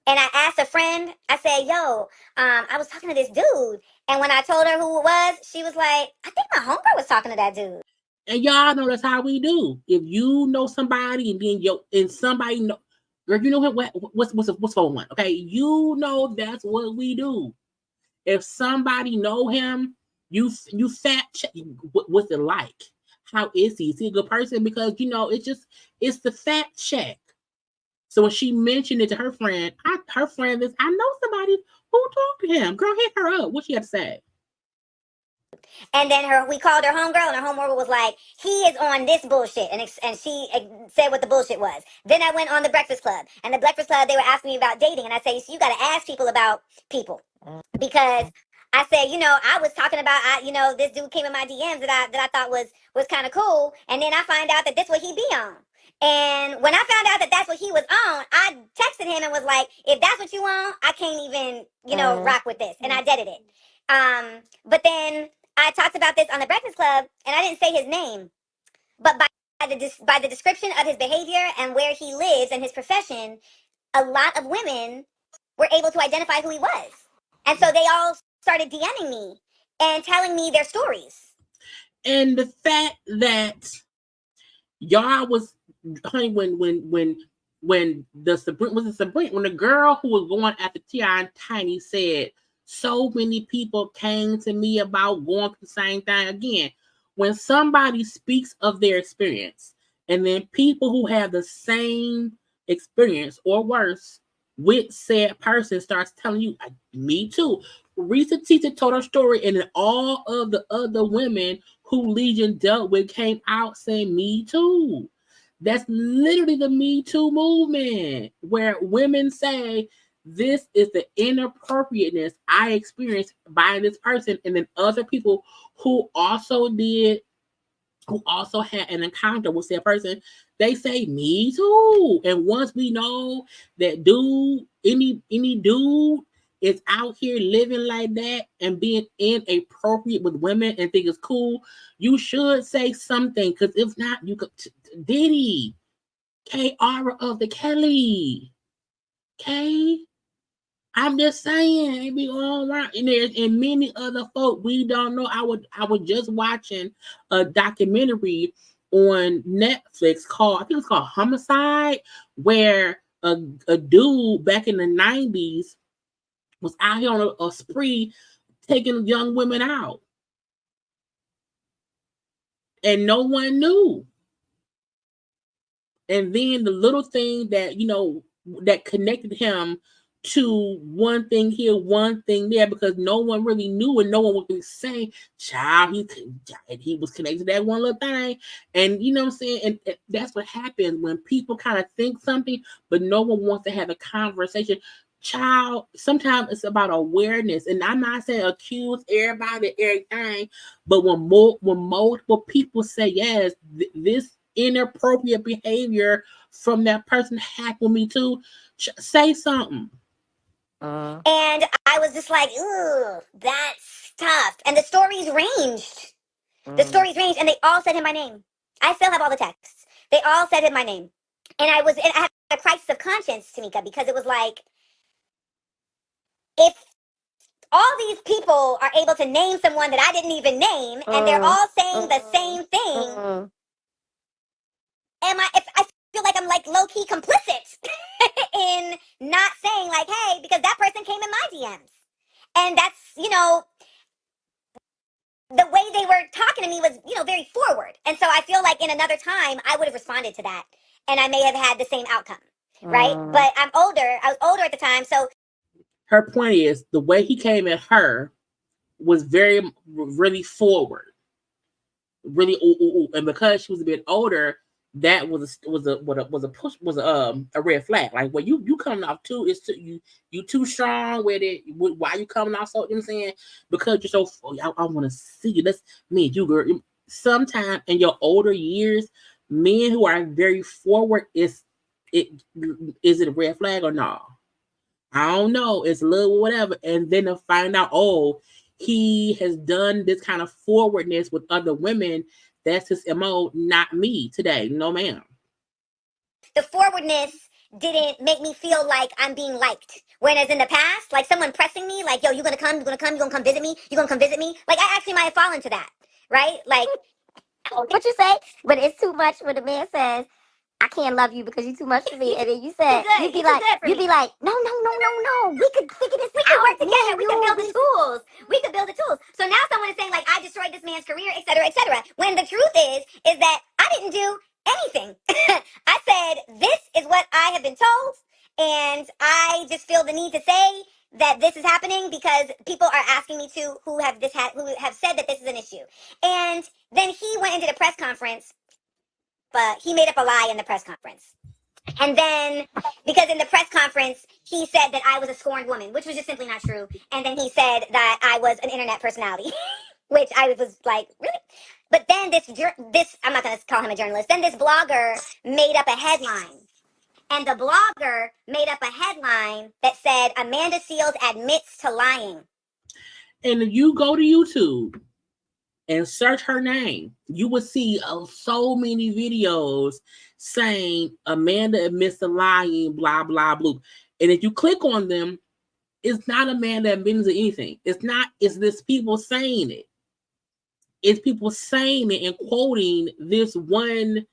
And I asked a friend, I said, yo, I was talking to this dude. And when I told her who it was, she was like, I think my homegirl was talking to that dude. And y'all know that's how we do. If you know somebody and then somebody know, girl, you know what's for one, okay? You know that's what we do. If somebody know him, you fact check. What's it like? How is he? Is he a good person? Because you know it's the fact check. So when she mentioned it to her friend, I know somebody who talked to him. Girl, hit her up. What she had to say? And then we called her homegirl, and her homegirl was like, he is on this bullshit. And she said what the bullshit was. Then I went on the Breakfast Club. And the Breakfast Club, they were asking me about dating. And I said, so you got to ask people about people. Because I said, you know, I was talking about, this dude came in my DMs that I thought was kind of cool. And then I find out that this what he be on. And when I found out that that's what he was on, I texted him and was like, if that's what you want, I can't even, rock with this. And I deaded it. But then I talked about this on the Breakfast Club, and I didn't say his name. But by the description of his behavior and where he lives and his profession, a lot of women were able to identify who he was. And so they all started DMing me and telling me their stories. And the fact that y'all was, honey, when the girl who was going after T.I. and Tiny said so many people came to me about going through the same thing again. When somebody speaks of their experience and then people who have the same experience or worse with said person starts telling you, me too. Risa Tita told her story and then all of the other women who Legion dealt with came out saying me too. That's literally the Me Too movement, where women say, this is the inappropriateness I experienced by this person. And then other people who also had an encounter with that person, they say, me too. And once we know that any dude is out here living like that and being inappropriate with women and think it's cool, you should say something. Because if not, you could Diddy, K-Ara of the Kelly. Okay? I'm just saying, it be all around. And many other folk we don't know. I was just watching a documentary on Netflix called, I think it's called Homicide, where a dude back in the 90s was out here on a spree taking young women out. And no one knew. And then the little thing that, that connected him to one thing here, one thing there, because no one really knew and no one was really saying, child, he was connected to that one little thing. And you know what I'm saying? And that's what happens when people kind of think something, but no one wants to have a conversation. Child, sometimes it's about awareness. And I'm not saying accuse everybody of everything, but when multiple people say, yes, this inappropriate behavior from that person happened with me too, say something. And I was just like, ooh, that's tough. And the stories ranged. The stories ranged, and they all said him my name. I still have all the texts. They all said him my name. And I had a crisis of conscience, Tamika, because it was like, if all these people are able to name someone that I didn't even name, and they're all saying the same thing, I feel like I'm like low-key complicit in not saying like, hey, because that person came in my DMs. And that's, you know, the way they were talking to me was, you know, very forward. And so I feel like in another time, I would have responded to that. And I may have had the same outcome, right? But I was older at the time, so. Her point is, the way he came at her was really forward. Really, and because she was a bit older, that was a red flag. Like, well, you coming off too, you too strong with it. Why you coming off so? You know what I'm saying? Because you're so. I want to see you. That's me and you, girl. Sometime in your older years, men who are very forward, is it a red flag or not? I don't know. It's a little whatever, and then to find out, oh, he has done this kind of forwardness with other women. That's his MO, not me today. No, ma'am. The forwardness didn't make me feel like I'm being liked. Whereas in the past, like someone pressing me, like, yo, you gonna come visit me? You gonna come visit me? Like, I actually might have fallen to that, right? Like, what you say? But it's too much when a man says, I can't love you because you're too much for me. And then you said, you'd be like, no. We could figure this out. We could work together. We could build the tools. So now someone is saying, like, I destroyed this man's career, et cetera, et cetera. When the truth is that I didn't do anything. I said, this is what I have been told. And I just feel the need to say that this is happening because people are asking me to who have said that this is an issue. And then he went into the press conference. But he made up a lie in the press conference. And then, because in the press conference, he said that I was a scorned woman, which was just simply not true. And then he said that I was an internet personality, which I was like, really? But then this, I'm not going to call him a journalist. Then this blogger made up a headline. And the blogger made up a headline that said, Amanda Seales admits to lying. And if you go to YouTube and search her name, you will see so many videos saying Amanda admits to lying, blah, blah, blah. And if you click on them, it's not Amanda admitting to anything. It's this people saying it. It's people saying it and quoting this one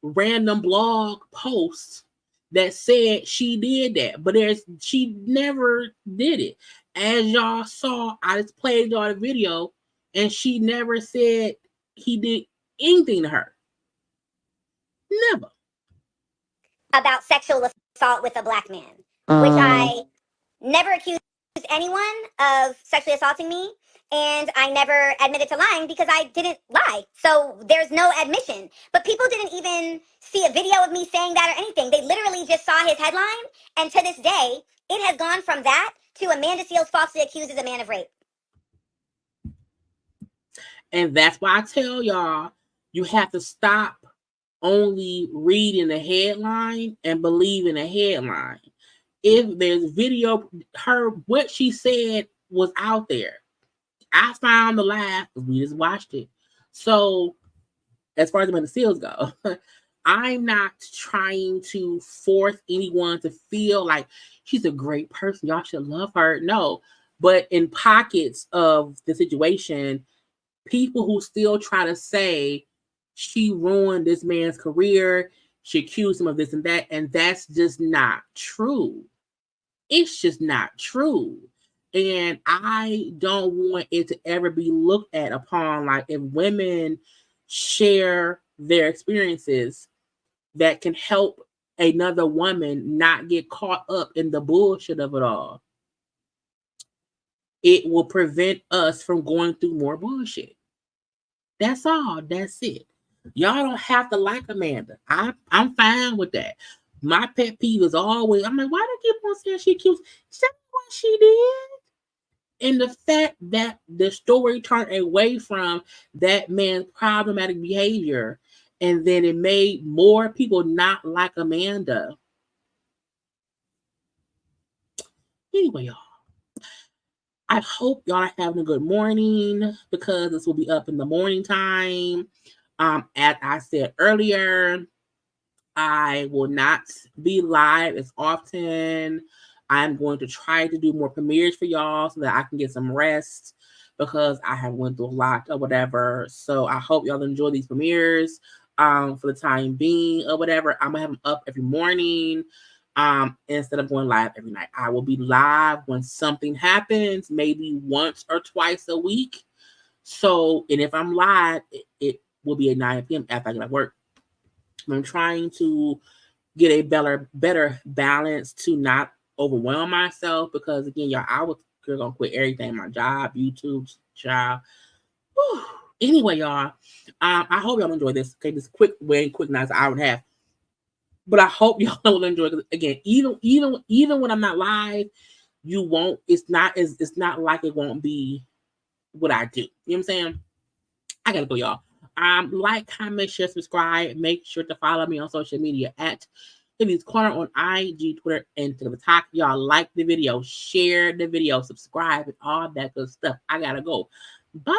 random blog post that said she did that. But she never did it. As y'all saw, I just played y'all the video. And she never said he did anything to her. Never. About sexual assault with a black man, which I never accused anyone of sexually assaulting me. And I never admitted to lying because I didn't lie. So there's no admission. But people didn't even see a video of me saying that or anything. They literally just saw his headline. And to this day, it has gone from that to Amanda Seales falsely accuses a man of rape. And that's why I tell y'all, you have to stop only reading the headline and believing the headline. If there's video, what she said was out there. I found the live, we just watched it. So, as far as Amanda Seales go, I'm not trying to force anyone to feel like she's a great person. Y'all should love her. No, but in pockets of the situation, people who still try to say she ruined this man's career, she accused him of this and that's just not true. It's just not true. And I don't want it to ever be looked at upon like if women share their experiences that can help another woman not get caught up in the bullshit of it all. It will prevent us from going through more bullshit. That's all. That's it. Y'all don't have to like Amanda. I'm fine with that. My pet peeve is always, I'm like, why do they keep on saying she cute? Is that what she did? And the fact that the story turned away from that man's problematic behavior, and then it made more people not like Amanda. Anyway, y'all, I hope y'all are having a good morning, because this will be up in the morning time. As I said earlier, I will not be live as often. I'm going to try to do more premieres for y'all so that I can get some rest, because I have went through a lot or whatever. So I hope y'all enjoy these premieres for the time being or whatever. I'm going to have them up every morning instead of going live every night. I will be live when something happens, maybe once or twice a week. So, and if I'm live, it will be at 9 p.m. after I get off work. I'm trying to get a better balance to not overwhelm myself, because again, y'all, I was gonna quit everything, my job, YouTube, child. Whew. Anyway, y'all, I hope y'all enjoy this. Okay, this quick, nice hour and a half. But I hope y'all will enjoy it. Again, even when I'm not live, you won't. It's not like it won't be what I do. You know what I'm saying? I gotta go, y'all. Like, comment, share, subscribe. Make sure to follow me on social media at JayLeesCorner on IG, Twitter, and TikTok. Y'all like the video, share the video, subscribe, and all that good stuff. I gotta go. Bye.